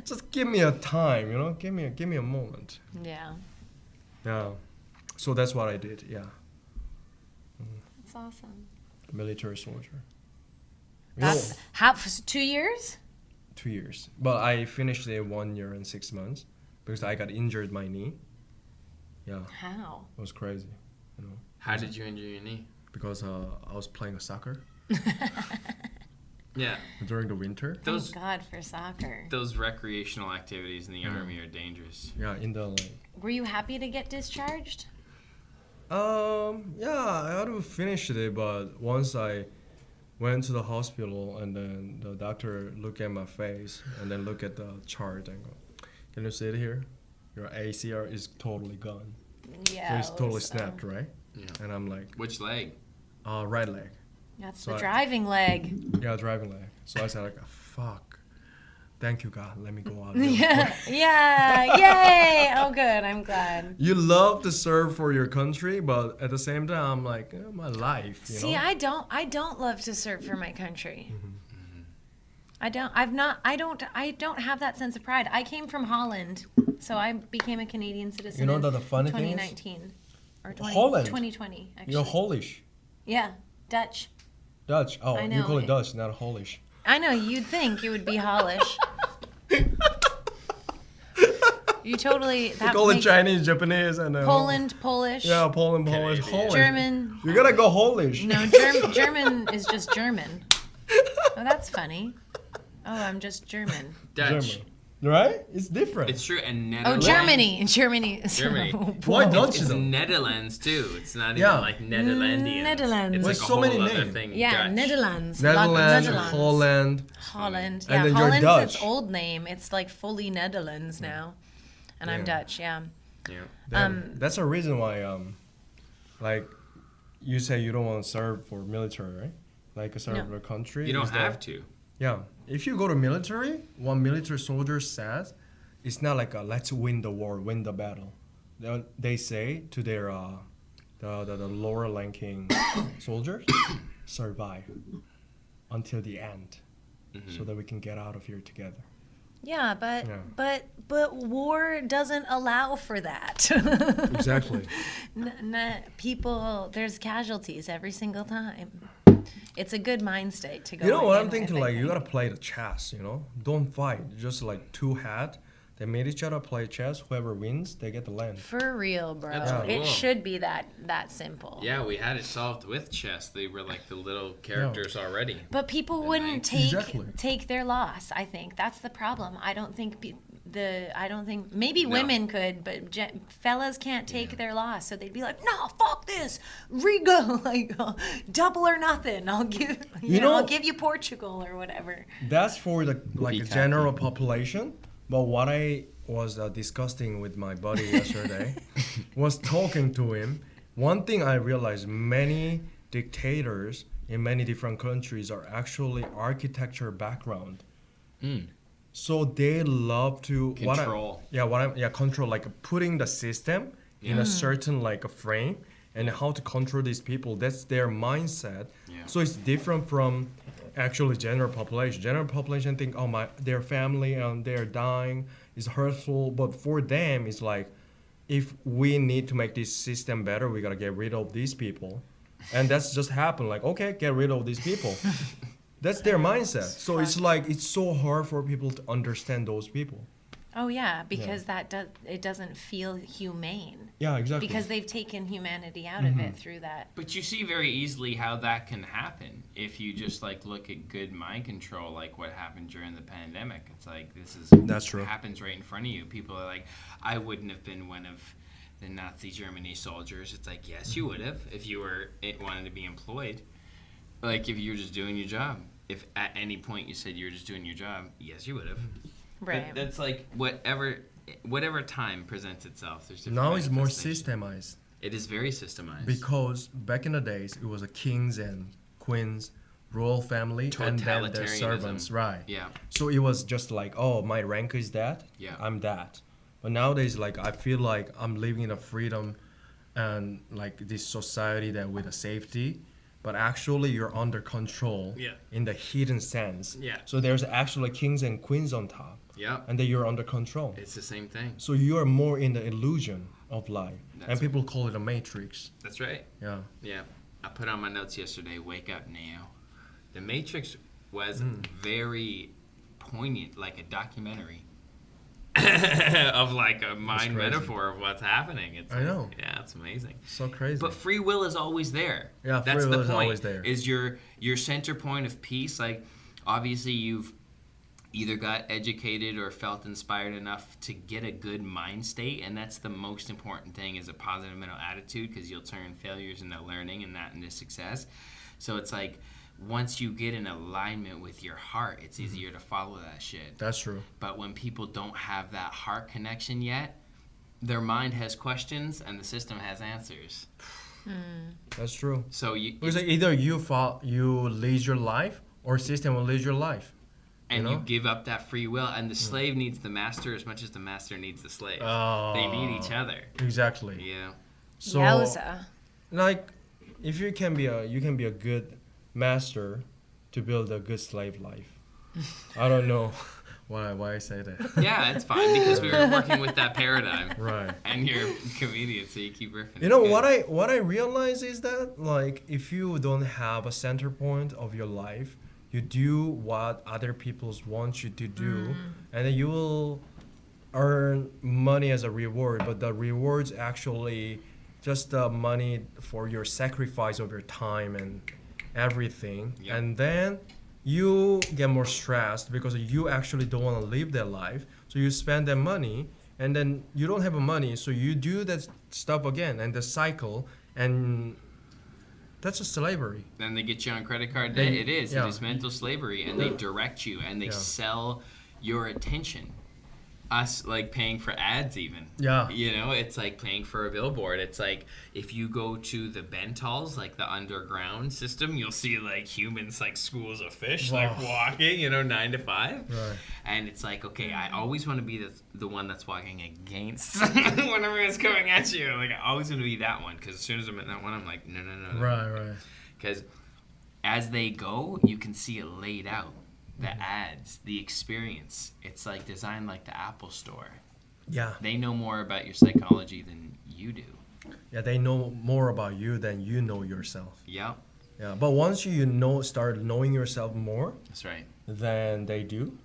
S1: just give me a time, you know, give me a moment.
S3: Yeah.
S1: Yeah, so that's what I did. Yeah,
S3: That's awesome.
S1: military soldier. You
S3: That's
S1: know,
S3: how 2 years?
S1: 2 years, but I finished it 1 year and 6 months because I got injured my knee. Yeah,
S3: How?
S1: it was crazy, you know,
S2: How did you injure your knee?
S1: because I was playing soccer
S2: Yeah,
S1: during the winter.
S2: those
S3: Thank God for soccer.
S2: those recreational activities in the army are dangerous.
S1: Yeah, in the like.
S3: Were you happy to get discharged?
S1: Yeah, I had to finish it, but once I went to the hospital and then the doctor looked at my face and then look at the chart and go, can you see it here? Your ACR is totally gone.
S3: Yeah.
S1: So it's
S3: it
S1: totally
S3: was,
S1: snapped, right?
S2: Yeah.
S1: And I'm like,
S2: Which leg?
S1: right leg.
S3: That's
S1: So
S3: the
S1: I-
S3: driving leg.
S1: Yeah, driving leg. So I said like, fuck. Thank you, God. Let me go out.
S3: Yeah. Yeah. Yay. Oh, good. I'm glad.
S1: You love to serve for your country, but at the same time, I'm like, my life. You
S3: See,
S1: know?
S3: I don't love to serve for my country.
S1: Mm-hmm.
S3: I don't have that sense of pride. I came from Holland, so I became a Canadian citizen
S1: You know
S3: in
S1: that the funny thing is-
S3: 2019 or 20,
S1: Holland?
S3: 2020 actually.
S1: You're Polish.
S3: Yeah, Dutch.
S1: Dutch. Oh,
S3: I
S1: you
S3: know.
S1: call it Dutch, not Polish.
S3: I know you'd think it would be Hollish. You totally
S1: You
S3: that
S1: call it
S3: makes
S1: Chinese, Japanese, and
S3: Poland, Polish,
S1: Yeah, Poland, Polish,
S2: Canadian.
S1: Polish.
S3: German.
S1: You gotta go Polish.
S3: No, German is just German. Oh, that's funny. Oh, I'm just German.
S2: Dutch.
S1: German. Right? It's different.
S2: It's true, and
S3: Oh,
S2: Netherlands.
S3: Germany.
S2: Germany.
S1: Why don't
S2: It's
S1: you though?
S2: Netherlands too. It's not
S1: Yeah.
S2: even like Netherlandians.
S3: Netherlands.
S2: It's
S1: With
S2: like
S1: so
S2: a
S1: many
S2: whole other
S1: names.
S2: thing.
S3: Yeah,
S2: Dutch.
S3: Netherlands.
S1: Netherlands,
S3: Netherlands.
S1: Holland.
S3: Holland.
S1: And
S3: Yeah,
S1: then you're
S3: Holland's
S1: Dutch.
S3: its old name. It's like fully Netherlands now. And I'm
S1: Yeah.
S3: Dutch, yeah.
S2: Yeah.
S1: That's a reason why, like, you say you don't want to serve for military, right? Like, serve
S3: No.
S1: the country.
S2: You don't
S1: is that-
S2: have to.
S1: Yeah. If you go to military, what military soldiers says, it's not like let's win the war, win the battle. They say to their the lower ranking soldiers, survive until the end, so that we can get out of here together.
S3: Yeah, but
S1: Yeah.
S3: but war doesn't allow for that.
S1: Exactly.
S3: People, there's casualties every single time. It's a good mind state to go.
S1: You know what I'm
S3: in
S1: thinking?
S3: with, I
S1: Like, you
S3: think.
S1: gotta play the chess. You know, don't fight. Just like two hat. They meet each other, play chess. Whoever wins, they get the land.
S3: For real, bro.
S2: That's
S3: It
S2: cool.
S3: should be that simple.
S2: Yeah, we had it solved with chess. They were like the little characters already.
S3: But people
S2: And
S3: wouldn't
S2: I-
S1: Exactly.
S3: take their loss. I think that's the problem. I don't think maybe women could, but fellas can't take their loss. So they'd be like, no, fuck this, rego, like double or nothing. I'll give
S1: You know-
S3: I'll give you Portugal or whatever.
S1: That's for the like
S2: Peacock.
S1: general population. But what I was discussing with my buddy yesterday was talking to him. One thing I realized: many dictators in many different countries are actually architecture background. So they love to
S2: Control.
S1: control, like putting the system in a certain like a frame and how to control these people. That's their mindset.
S2: Yeah.
S1: So it's different from actually general population. General population think, oh their family and they're dying is hurtful, but for them it's like, if we need to make this system better, we gotta get rid of these people. and that's just happened. Like, okay, get rid of these people. That's their mindset. So it's like it's so hard for people to understand those people.
S3: Oh yeah, because it doesn't feel humane.
S1: Yeah, exactly.
S3: Because they've taken humanity out of it through that.
S2: But you see very easily how that can happen if you just like look at good mind control, like what happened during the pandemic. It's like
S1: That's true.
S2: Happens right in front of you. People are like, I wouldn't have been one of the Nazi Germany soldiers. It's like, yes, you would have if you wanted to be employed. Like if you were just doing your job. If at any point you said you were just doing your job, yes, you would have.
S3: Right.
S2: But that's like whatever time presents itself. There's different
S1: Now it's more
S2: manifestations.
S1: systemized.
S2: It is very systemized.
S1: Because back in the days, it was a kings and queens, royal family, and then their servants, right?
S2: Yeah.
S1: So it was just like, oh, my rank is that,
S2: Yeah.
S1: I'm that. But nowadays, like, I feel like I'm living in a freedom and like this society that with a safety, but actually you're under control
S2: Yeah.
S1: in the hidden sense.
S2: Yeah.
S1: So there's actually kings and queens on top,
S2: Yeah.
S1: and then you're under control.
S2: It's the same thing.
S1: So you are more in the illusion of life,
S2: That's
S1: and people call it a matrix.
S2: That's right.
S1: Yeah.
S2: Yeah. I put on my notes yesterday, wake up now. The Matrix was very poignant, like a documentary of like a mind
S1: crazy.
S2: metaphor of what's happening. It's
S1: I
S2: like,
S1: know.
S2: Yeah, it's amazing.
S1: So crazy.
S2: But free will is always there.
S1: Yeah,
S2: That's
S1: free
S2: the
S1: will is
S2: point.
S1: always there.
S2: Is your center point of peace. Like, obviously, you've either got educated or felt inspired enough to get a good mind state, and that's the most important thing, is a positive mental attitude, because you'll turn failures into learning and that into success. So it's like, once you get in alignment with your heart, it's easier to follow that shit.
S1: That's true.
S2: But when people don't have that heart connection yet, their mind has questions and the system has answers.
S1: That's true.
S2: So
S1: Because either you lead your life, or system will lead your life.
S2: and
S1: you
S2: you
S1: know?
S2: give up that free will, and the slave needs the master as much as the master needs the slave.
S1: Oh.
S2: They need each other.
S1: Exactly.
S2: Yeah.
S1: So,
S3: Yowza.
S1: like, if you can be a good master to build a good slave life. I don't know why I say that.
S2: Yeah, it's fine, because we were working with that paradigm.
S1: Right.
S2: And you're a comedian, so you keep riffing.
S1: You know
S2: It's good.
S1: what I realize is that, like, if you don't have a center point of your life, you do what other people want you to do, and then you will earn money as a reward, but the reward's actually just the money for your sacrifice of your time and everything.
S2: Yeah.
S1: And then you get more stressed because you actually don't want to live that life, so you spend that money, and then you don't have money, so you do that stuff again, and the cycle, and that's a slavery.
S2: Then they get you on credit card debt. It is.
S1: yeah.
S2: It is mental slavery, and they direct you, and they
S1: Yeah.
S2: sell your attention. Us, like, paying for ads even.
S1: Yeah.
S2: You know, it's like paying for a billboard. It's like, if you go to the Bentals, like the underground system, you'll see, like, humans, like schools of fish, like,
S1: Wow.
S2: walking, 9 to 5.
S1: Right.
S2: And it's like, okay, I always want to be the one that's walking against when everyone's coming at you. Like, I always want to be that one, because as soon as I'm in that one, I'm like, no.
S1: Right.
S2: Because as they go, you can see it laid out. The ads, the experience. It's like designed like the Apple Store.
S1: Yeah.
S2: They know more about your psychology than you do.
S1: Yeah, they know more about you than you know yourself.
S2: Yep,
S1: Yeah, but once start knowing yourself more
S2: that's right.
S1: than they do,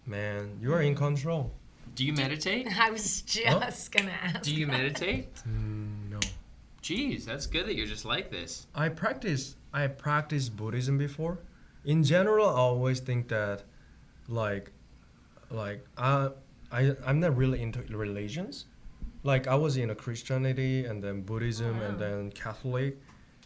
S1: man, you are in control.
S2: Do you meditate?
S5: I was just gonna ask.
S2: Do you meditate?
S1: No.
S2: Jeez, that's good that you're just like this.
S1: I practiced Buddhism before. In general, I always think that, I'm not really into religions. Like, I was in a Christianity, and then Buddhism, and then Catholic,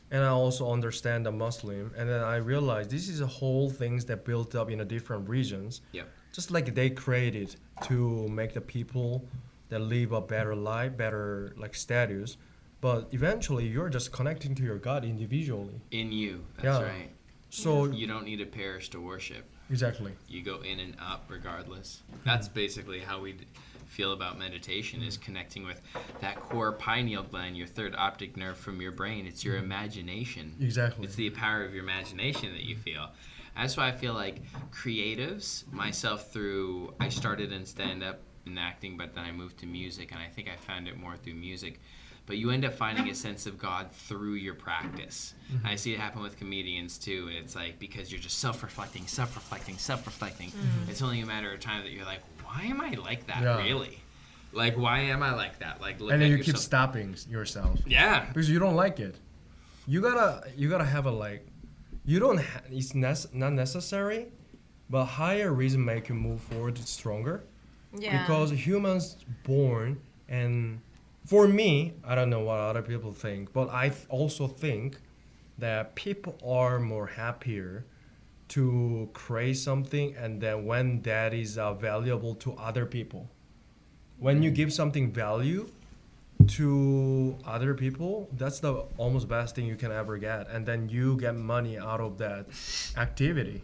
S1: and I also understand the Muslim. And then I realized this is a whole things that built up in the different regions.
S2: Yep.
S1: Just like they created to make the people that live a better life, better like status. But eventually, you're just connecting to your God individually.
S2: In you, that's
S1: Yeah.
S2: right.
S1: So
S2: You don't need a parish to worship.
S1: exactly.
S2: You go in and up regardless. That's basically how we feel about meditation, is connecting with that core pineal gland, your third optic nerve from your brain. It's your imagination.
S1: Exactly.
S2: It's the power of your imagination that you feel. That's why I feel like creatives, myself I started in stand-up and acting, but then I moved to music, and I think I found it more through music. but you end up finding a sense of God through your practice. I see it happen with comedians too. It's like, because you're just self-reflecting. It's only a matter of time that you're like, why am I like that really? Like, why am I like that? Like, look
S1: And
S2: at
S1: then you
S2: yourself.
S1: keep stopping yourself.
S2: Yeah.
S1: Because you don't like it. You gotta have a like, you don't, it's not necessary, but higher reason make you move forward stronger.
S3: Yeah.
S1: Because humans born, and for me, I don't know what other people think, but I also think that people are more happier to create something, and then when that is valuable to other people. When you give something value to other people, that's the almost best thing you can ever get, and then you get money out of that activity.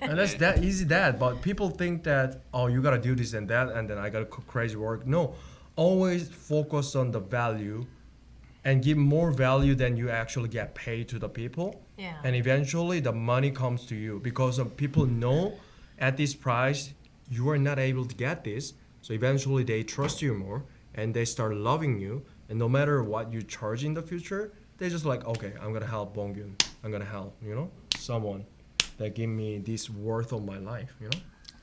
S1: And that's that easy that, but people think that, oh, you gotta do this and that, and then I gotta crazy work. No, always focus on the value and give more value than you actually get paid to the people.
S3: Yeah.
S1: And eventually the money comes to you, because of people know at this price you are not able to get this, so eventually they trust you more and they start loving you, and no matter what you charge in the future, they just like, okay, I'm gonna help Bonggun, I'm gonna help, someone that give me this worth of my life,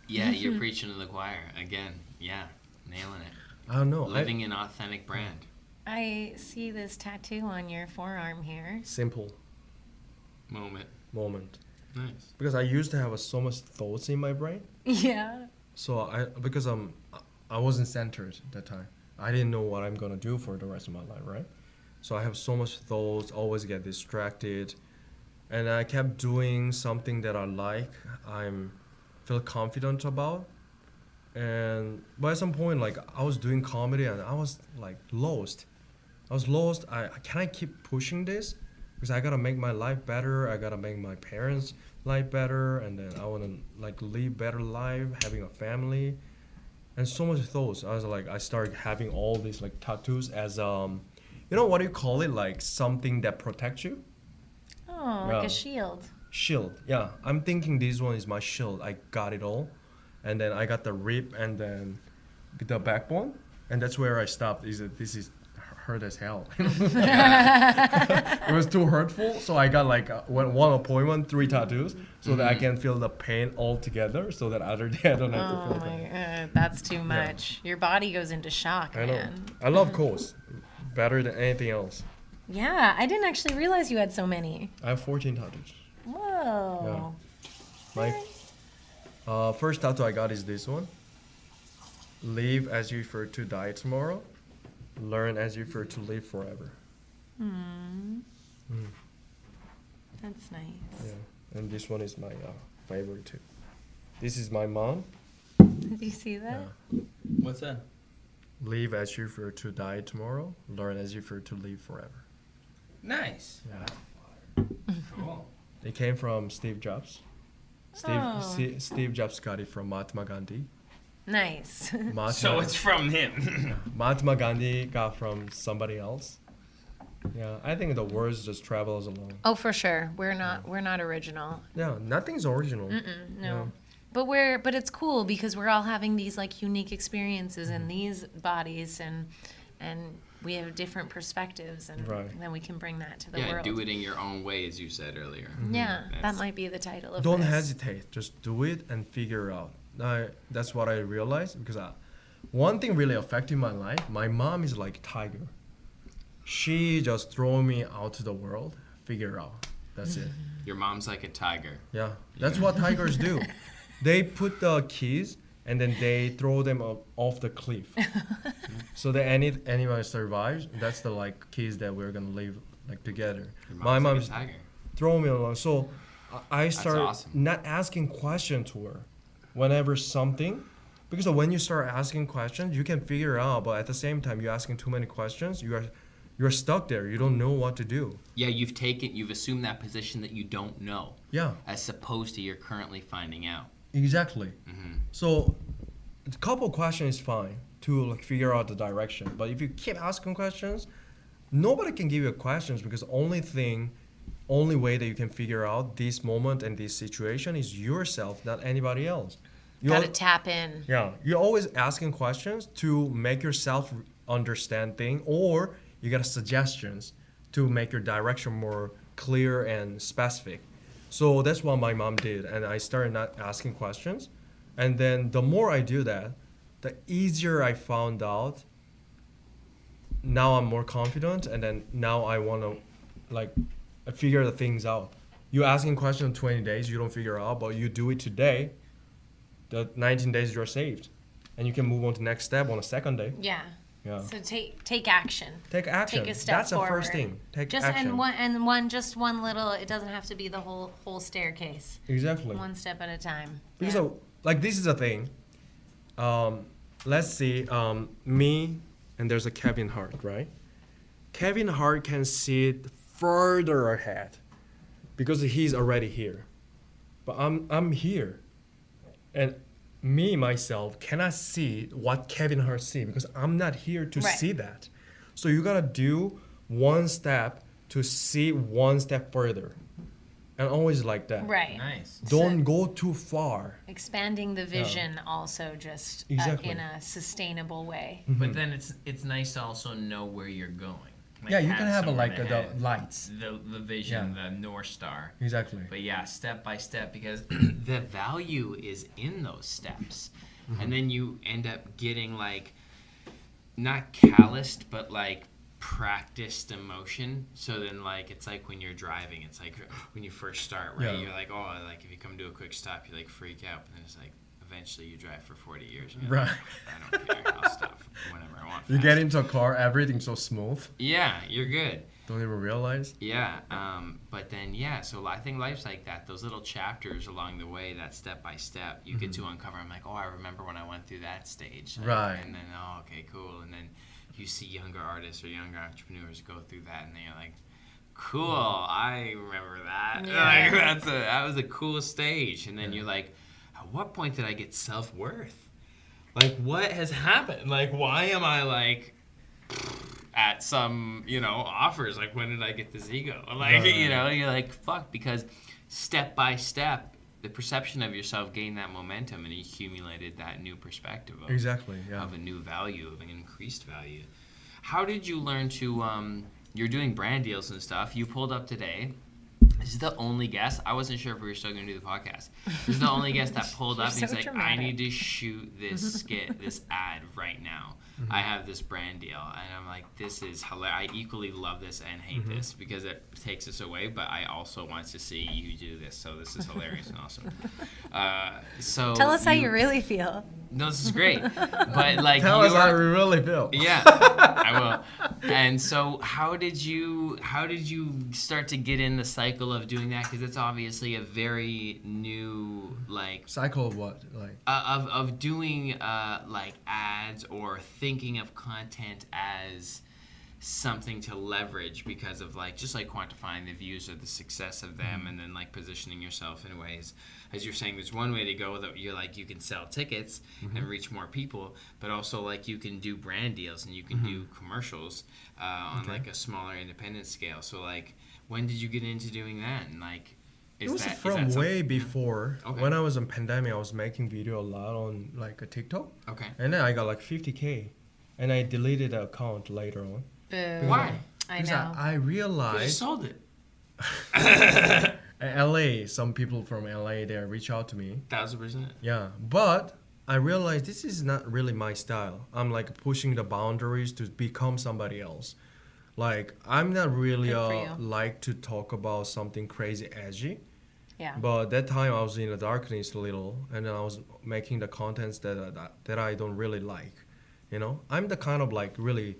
S2: Yeah, you're preaching to the choir again. Yeah, nailing it.
S1: I don't know.
S2: Living an authentic brand.
S3: I see this tattoo on your forearm here.
S1: Simple
S2: Moment.
S1: moment.
S2: Nice.
S1: Because I used to have so much thoughts in my brain.
S3: Yeah.
S1: So I wasn't centered at that time. I didn't know what I'm gonna do for the rest of my life, right? So I have so much thoughts, always get distracted, and I kept doing something that I like, feel confident about, but at some point, like, I was doing comedy and I was like lost. Can I keep pushing this? Because I gotta make my life better. I gotta make my parents' life better, and then I wanna like live better life, having a family. And so much thoughts. I started having all these like tattoos as what do you call it? Like something that protects you.
S3: Oh, like a shield.
S1: Shield. Yeah, I'm thinking this one is my shield. I got it all, and then I got the rib and then the backbone, and that's where I stopped. This is hurt as hell. It was too hurtful, so I got like one appointment, 3 tattoos, so that I can feel the pain all together, so that other day I don't have to
S3: Oh
S1: feel
S3: my
S1: pain.
S3: god, that's too much. Your body goes into shock,
S1: I know.
S3: man.
S1: I love coats better than anything else.
S3: Yeah, I didn't actually realize you had so many.
S1: I have 14 tattoos.
S3: Whoa.
S1: My first tattoo I got is this one. Live as you prefer to die tomorrow. Learn as you prefer to live forever.
S3: That's nice.
S1: Yeah, and this one is my favorite too. This is my mom.
S3: Did you see that?
S1: Yeah.
S2: What's that?
S1: Live as you prefer to die tomorrow. Learn as you prefer to live forever.
S2: Nice.
S1: Yeah.
S2: Cool.
S1: It came from Steve Jobs. Steve Jobs got it from Mahatma Gandhi.
S3: Nice.
S2: So it's from him.
S1: Mahatma Gandhi got from somebody else. Yeah, I think the words just travels along.
S3: Oh, for sure. We're not original.
S1: Yeah, nothing's original.
S3: No. But it's cool because we're all having these like unique experiences in these bodies, and we have different perspectives, and then we can bring that to the world.
S2: Do it in your own way, as you said earlier.
S3: Yeah, that might be the title of
S1: Don't
S3: this.
S1: hesitate. Just do it and figure out. That's what I realized, because one thing really affected my life. My mom is like tiger. She just throw me out to the world. Figure out. That's it.
S2: Your mom's like a tiger.
S1: Yeah, that's what tigers do. They put the keys and then they throw them off the cliff. So that anyone survives, that's the like keys that we're gonna live like together.
S2: Your
S1: My
S2: mom's
S1: mom's
S2: like a tiger.
S1: throw me along. So I started
S2: awesome.
S1: not asking questions to her whenever something, because when you start asking questions, you can figure out. But at the same time, you're asking too many questions. You're stuck there. You don't know what to do.
S2: Yeah, you've assumed that position that you don't know,
S1: Yeah,
S2: as opposed to you're currently finding out.
S1: exactly. So a couple questions is fine to like figure out the direction. But if you keep asking questions, nobody can give you questions, because only way that you can figure out this moment and this situation is yourself, not anybody else. You
S3: Gotta tap in.
S1: Yeah, you're always asking questions to make yourself understand thing, or you get suggestions to make your direction more clear and specific. So that's what my mom did, and I started not asking questions. And then the more I do that, the easier I found out. Now I'm more confident, and then now I want to like figure the things out. You asking questions in 20 days, you don't figure out, but you do it today, the 19 days you're saved. And you can move on to the next step on the second day.
S3: Yeah.
S1: Yeah.
S3: So take action.
S1: Take action.
S3: Take a step
S1: That's
S3: forward.
S1: the first thing. Take
S3: Just
S1: action.
S3: just one little. It doesn't have to be the whole staircase.
S1: Exactly.
S3: One step at a time.
S1: Because
S3: Yeah.
S1: like this is the thing. Let's see. Me and there's a Kevin Hart, right? Kevin Hart can see it further ahead because he's already here. But I'm here, and me myself cannot see what Kevin Hart see because I'm not here to
S3: Right.
S1: see that. So you gotta do one step to see one step further, and always like that.
S3: Right.
S2: Nice.
S1: Don't go too far.
S3: Expanding the vision also just
S1: Exactly.
S3: in a sustainable way.
S2: But then it's nice to also know where you're going. Like,
S1: Yeah, you can have
S2: somewhere
S1: the
S2: ahead.
S1: lights.
S2: The vision, the North Star.
S1: Exactly.
S2: But yeah, step by step, because the value is in those steps. And then you end up getting like, not calloused, but like practiced emotion. So then like, it's like when you're driving, it's like when you first start, right?
S1: Yeah.
S2: You're like, oh, like if you come to a quick stop, you like freak out. But then it's like, eventually you drive for 40 years. And you're
S1: Right.
S2: like, I don't care, I'll stop whenever I want.
S1: You get into a car, everything's so smooth.
S2: Yeah, you're good.
S1: Don't even realize.
S2: Yeah, but then so I think life's like that. Those little chapters along the way, that step by step, you get to uncover. I'm like, oh, I remember when I went through that stage. Like,
S1: Right.
S2: And then, oh, okay, cool. And then you see younger artists or younger entrepreneurs go through that, and then you're like, cool, I remember that.
S3: Yeah.
S2: Like, that was a cool stage. And then you're like, at what point did I get self-worth? Like, what has happened? Like, why am I like at some, offers? Like, when did I get this ego? Like,
S1: Right.
S2: you're like, fuck, because step by step, the perception of yourself gained that momentum and accumulated that new perspective of,
S1: Exactly. Yeah.
S2: of a new value, of an increased value. How did you learn to, you're doing brand deals and stuff. You pulled up today. This is the only guest. I wasn't sure if we were still going to do the podcast. This is the only guest that pulled up and he's
S3: so
S2: like, I
S3: dramatic.
S2: need to shoot this skit, this ad right now. I have this brand deal. And I'm like, this is hilarious. I equally love this and hate this because it takes us away, but I also want to see you do this. So this is hilarious and awesome. So
S3: Tell us how you really feel.
S2: No, this is great. But like,
S1: Tell us how you
S2: you're-
S1: really feel.
S2: yeah, I will. And so, how did you start to get in the cycle of doing that? Because it's obviously a very new
S1: Cycle of what? Like.
S2: of doing like ads or thinking of content as something to leverage because of just quantifying the views or the success of them, and then positioning yourself in ways, as you're saying, there's one way to go that you can sell tickets and reach more people, but also you can do brand deals and you can do commercials on a smaller independent scale. So when did you get into doing that? And
S1: It was from way before.
S2: Okay.
S1: When I was in pandemic, I was making video a lot on a TikTok.
S2: Okay.
S1: And then I got 50K. And I deleted the account later on.
S3: Boo.
S2: Why?
S3: I
S1: Because
S3: know.
S1: I
S2: You
S1: realized
S2: sold it.
S1: LA, some people from LA there reach out to me.
S2: 1,000%.
S1: Yeah. But I realized this is not really my style. I'm pushing the boundaries to become somebody else. I'm not really
S3: Good for you.
S1: like to talk about something crazy edgy.
S3: Yeah.
S1: But that time I was in the darkness a little, and then I was making the contents that I don't really like. I'm the kind of really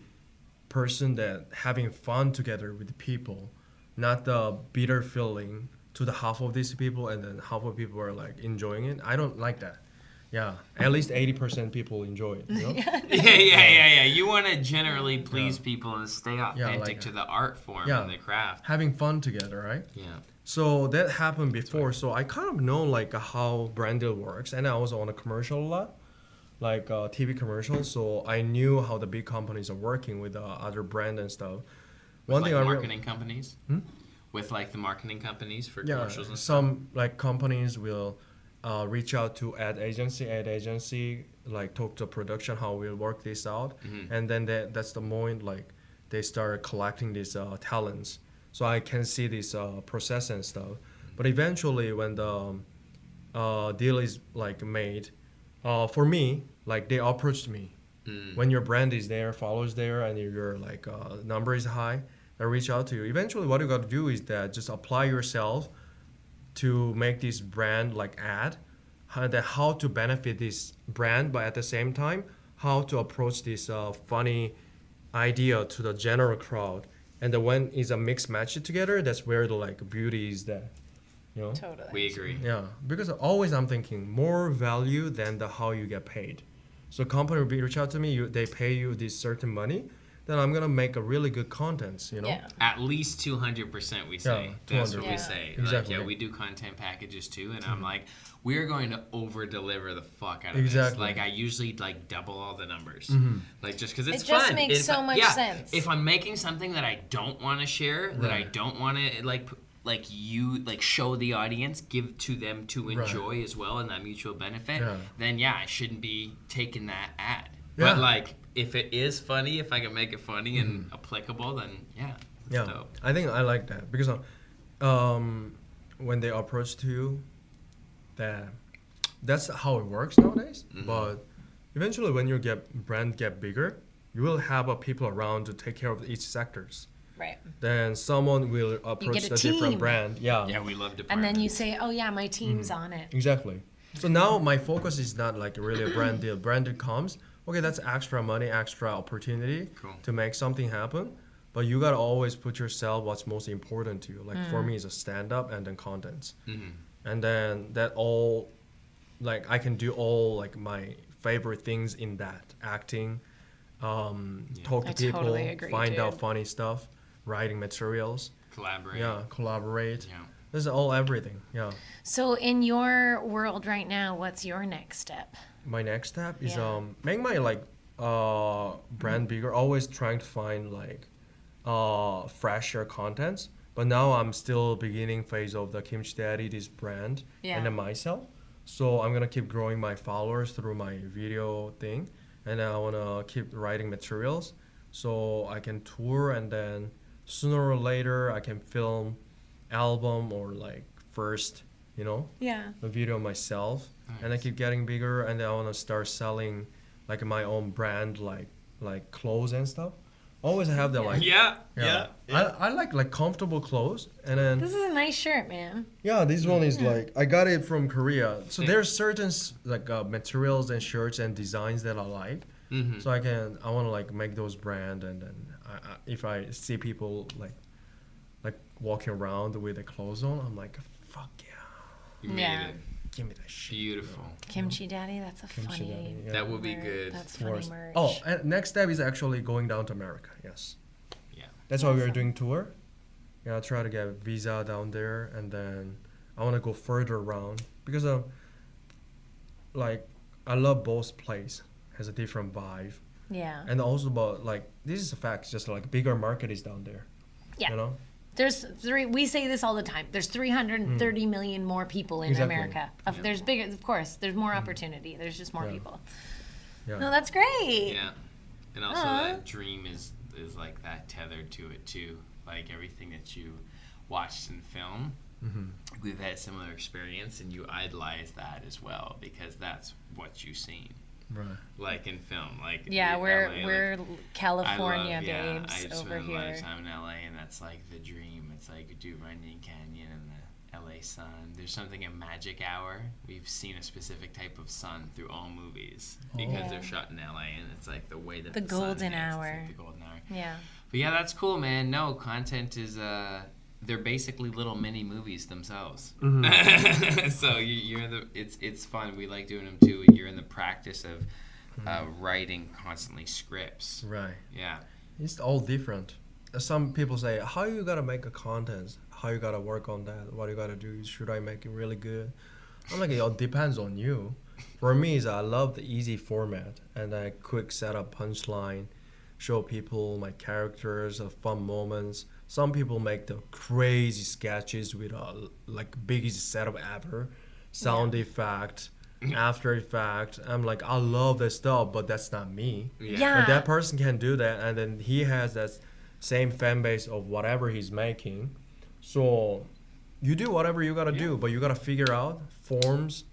S1: person that having fun together with people, not the bitter feeling to the half of these people and then half of people are enjoying it. I don't like that. Yeah, at least 80% people enjoy it.
S2: Yeah. You want to generally please people and stay authentic
S1: like-
S2: to the art form
S1: Yeah.
S2: and the craft.
S1: Having fun together, right?
S2: Yeah.
S1: So that happened before. So I kind of know how brand deal works, and I was on a commercial a lot, TV commercials. So I knew how the big companies are working with other brand and stuff.
S2: With
S1: I
S2: marketing companies? With the marketing companies for commercials and stuff?
S1: some companies will reach out to ad agency talk to production how we'll work this out, and then that's the moment they start collecting these talents. So I can see this process and stuff. But eventually, when the deal is like made, for me, like they approached me. When your brand is there, followers there, and your like number is high, they reach out to you. Eventually, what you got to do is that just apply yourself to make this brand like ad, how to benefit this brand, but at the same time, how to approach this funny idea to the general crowd. And then when is a mix match it together, that's where the like beauty is there. You know?
S3: Totally.
S2: We agree.
S1: Yeah, because always I'm thinking more value than the how you get paid. So company will reach out to me, they pay you this certain money, then I'm gonna make a really good content, you know?
S3: Yeah.
S2: At least 200%, we say.
S1: Yeah,
S2: That's
S1: 200.
S2: what we say.
S1: Exactly.
S2: Like, yeah, we do content packages too, and I'm like, we're going to over deliver the fuck out of
S1: Exactly.
S2: this. Like, I usually like double all the numbers, like just because it's
S3: It just
S2: fun.
S3: makes
S2: If
S3: so
S2: I-
S3: much
S2: yeah,
S3: sense.
S2: If I'm making something that I don't want to share, that I
S1: Right.
S2: don't want to like you like show the audience, give to them to
S1: Right.
S2: enjoy as well, and that mutual benefit,
S1: Yeah.
S2: then yeah, I shouldn't be taking that ad.
S1: Yeah.
S2: But like, if it is funny, if I can make it funny and applicable, then yeah, it's
S1: Yeah,
S2: dope.
S1: I think I like that because when they approach to you, that's how it works nowadays. But eventually, when your brand get bigger, you will have people around to take care of each sectors.
S3: Right.
S1: Then someone will approach
S3: a
S1: the different
S3: team.
S1: brand. Yeah,
S2: Yeah, we love departments.
S3: And then you say, oh yeah, my team's on it.
S1: exactly. So now my focus is not like really a brand deal. Branded comes, okay, that's extra money, extra opportunity
S2: Cool.
S1: to make something happen. But you gotta always put yourself what's most important to you. Like for me, it's a stand up and then contents, and then that all, like I can do all like my favorite things in that acting, talk to
S3: I
S1: people,
S3: totally agree,
S1: find
S3: dude.
S1: out funny stuff, writing materials,
S2: Collaborate.
S1: yeah, collaborate.
S2: Yeah.
S1: This is all everything. Yeah.
S3: So in your world right now, what's your next step?
S1: My next step is
S3: Yeah.
S1: make my like brand bigger. Always trying to find like fresher contents. But now I'm still beginning phase of the Kimchi Daddy, this brand,
S3: Yeah.
S1: and then myself. So I'm gonna keep growing my followers through my video thing, and then I wanna keep writing materials so I can tour, and then sooner or later I can film album or like first, you know,
S3: Yeah.
S1: a video myself, and I keep getting bigger, and then I want to start selling like my own brand, like clothes and stuff. Always have that like
S2: Yeah.
S1: I like comfortable clothes, and then
S3: This is a nice shirt, man.
S1: yeah, this one is like I got it from Korea. So there's certain like materials and shirts and designs that I like. So I want to like make those brand, and then if I see people like walking around with the clothes on, I'm like, fuck yeah,
S2: You made
S3: Yeah.
S2: it.
S1: give me that shit.
S2: Beautiful.
S3: Kimchi Daddy, that's a
S1: Kimchi
S3: funny.
S1: Daddy, yeah.
S2: That would be
S3: word.
S2: good.
S3: That's
S1: Of
S3: funny
S1: course.
S3: merch.
S1: Oh, and next step is actually going down to America. Yes.
S2: Yeah.
S1: That's why we're
S3: Awesome.
S1: doing tour. Yeah, I'll try to get a visa down there, and then I want to go further around because like I love both place. Has a different vibe,
S3: Yeah.
S1: and also but like this is a fact. Just like bigger market is down there.
S3: Yeah.
S1: You know.
S3: We say this all the time. There's 330 million more people in
S1: Exactly.
S3: America. There's bigger, of course. There's more opportunity. There's just more
S1: Yeah.
S3: people.
S1: Yeah.
S3: No, that's great.
S2: Yeah. And also
S3: Aw.
S2: that dream is like that tethered to it too. Like everything that you watched in film, we've had similar experience, and you idolize that as well because that's what you've seen.
S1: Right.
S2: Like in film, like
S3: Yeah,
S2: the
S3: we're
S2: LA,
S3: we're California
S2: I
S3: babes
S2: spent
S3: over
S2: a lot of
S3: here.
S2: time in LA, and that's like the dream. It's like do Runyon Canyon and the LA sun. There's something in Magic Hour. We've seen a specific type of sun through all movies because
S3: Yeah.
S2: they're shot in LA, and it's like the way that
S3: The
S2: the sun
S3: golden
S2: hits, it's
S3: hour.
S2: like the golden hour.
S3: Yeah.
S2: But yeah, that's cool, man. No, content is they're basically little mini movies themselves. So you're in the it's fun. We like doing them too. And you're in the practice of writing constantly scripts.
S1: Right.
S2: Yeah.
S1: It's all different. Some people say, how you gotta make a content? How you gotta work on that? What you gotta do? Should I make it really good? I'm like, it all depends on you. For me, is I love the easy format and a quick setup punchline, show people my characters, fun moments. Some people make the crazy sketches with like biggest setup ever, sound effect, after effect. I'm like, I love that stuff, but that's not me.
S3: Yeah.
S1: But that person can do that, and then he has that same fan base of whatever he's making. So you do whatever you gotta do, but you gotta figure out forms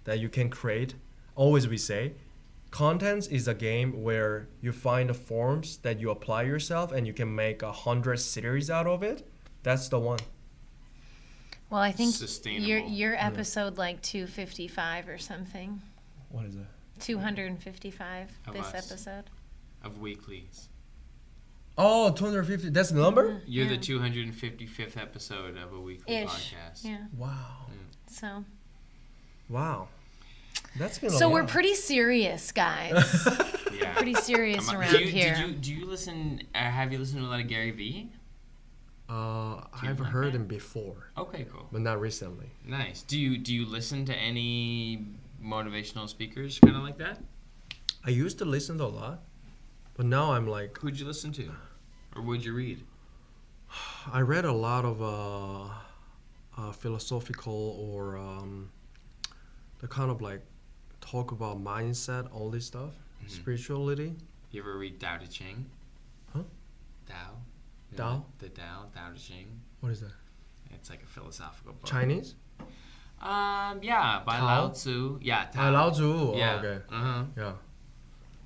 S1: that you can create. Always we say, contents is a game where you find the forms that you apply yourself and you can make 100 series out of it. That's the one.
S3: Well, I think
S2: Sustainable.
S3: your episode like 255 or something.
S1: What is that?
S3: 255
S2: Of
S3: this
S2: us.
S3: episode.
S2: Of weeklies.
S1: Oh, 250. That's the number?
S2: You're
S3: Yeah.
S2: the 255th episode of a weekly
S3: Ish.
S2: podcast.
S3: Yeah.
S1: Wow.
S3: So
S1: Wow. That's been a
S3: so
S1: lot.
S3: we're pretty serious, guys.
S2: Yeah.
S3: Pretty serious around
S2: do you,
S3: here.
S2: Do you listen? Have you listened to a lot of Gary Vee?
S1: I've
S2: like
S1: heard
S2: that?
S1: him before,
S2: Okay, cool.
S1: but not recently.
S2: Nice. Do you listen to any motivational speakers kind of like that?
S1: I used to listen to a lot, but now I'm like,
S2: Who'd you listen to, or would you read?
S1: I read a lot of philosophical or the kind of like talk about mindset, all this stuff, spirituality.
S2: You ever read Tao Te Ching?
S1: Huh?
S2: Tao. You
S1: Tao?
S2: know The Tao Te Ching.
S1: What is that?
S2: It's like a philosophical book.
S1: Chinese?
S2: Yeah, by
S1: Tao?
S2: Lao Tzu. Yeah, Tao.
S1: Lao Tzu.
S2: Yeah.
S1: Oh, okay.
S2: Uh-huh.
S1: Yeah.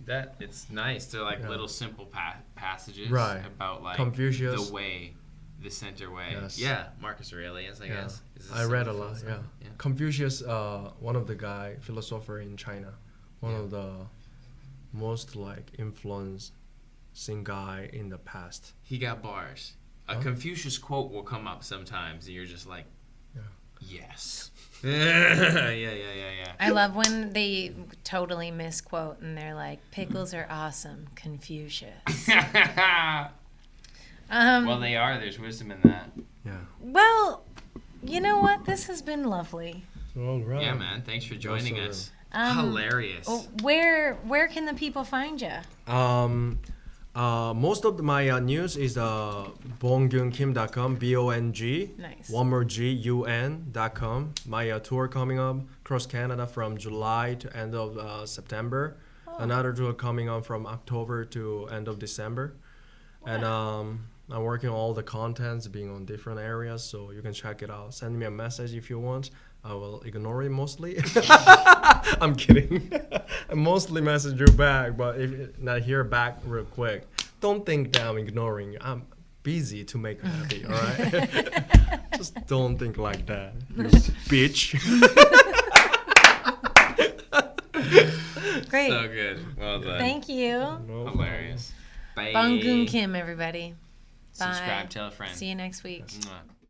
S2: That it's nice. They're like
S1: Yeah.
S2: little simple passages
S1: Right.
S2: about like
S1: Confucius.
S2: the way, the center way.
S1: Yes.
S2: Yeah, Marcus Aurelius, I
S1: Yeah.
S2: guess. is a
S1: I read a
S2: simple
S1: lot. Yeah.
S2: philosopher.
S1: Confucius, one of the guy philosopher in China, one
S2: Yeah.
S1: of the most like influencing guy in the past.
S2: He got bars. A
S1: Huh?
S2: Confucius quote will come up sometimes, and you're just like,
S1: Yeah.
S2: yes. yeah.
S3: I love when they totally misquote and they're like, "Pickles are awesome, Confucius."
S2: Well, they are. There's wisdom in that.
S1: Yeah.
S3: Well, you know what? This has been lovely.
S1: All right.
S2: Yeah, man. Thanks for joining
S1: Also,
S2: us.
S3: Oh,
S2: Hilarious.
S3: where can the people find you?
S1: Most of my news is bonggunkim.com, B-O-N-G,
S3: Nice.
S1: one more G, U-N.com. My tour coming up across Canada from July to end of September. Another tour coming on from October to end of December. And I'm working on all the contents being on different areas, so you can check it out. Send me a message if you want. I will ignore it mostly. I'm kidding. I mostly message you back, but if not hear back real quick, don't think that I'm ignoring you. I'm busy to make you happy, all right? Just don't think like that, you bitch.
S3: Great.
S2: So good. Well done.
S3: Thank you.
S1: No
S2: Hilarious. Bye.
S3: Bonggun Kim, everybody. Bye.
S2: Subscribe, tell a friend.
S3: See you next week.
S2: Mwah.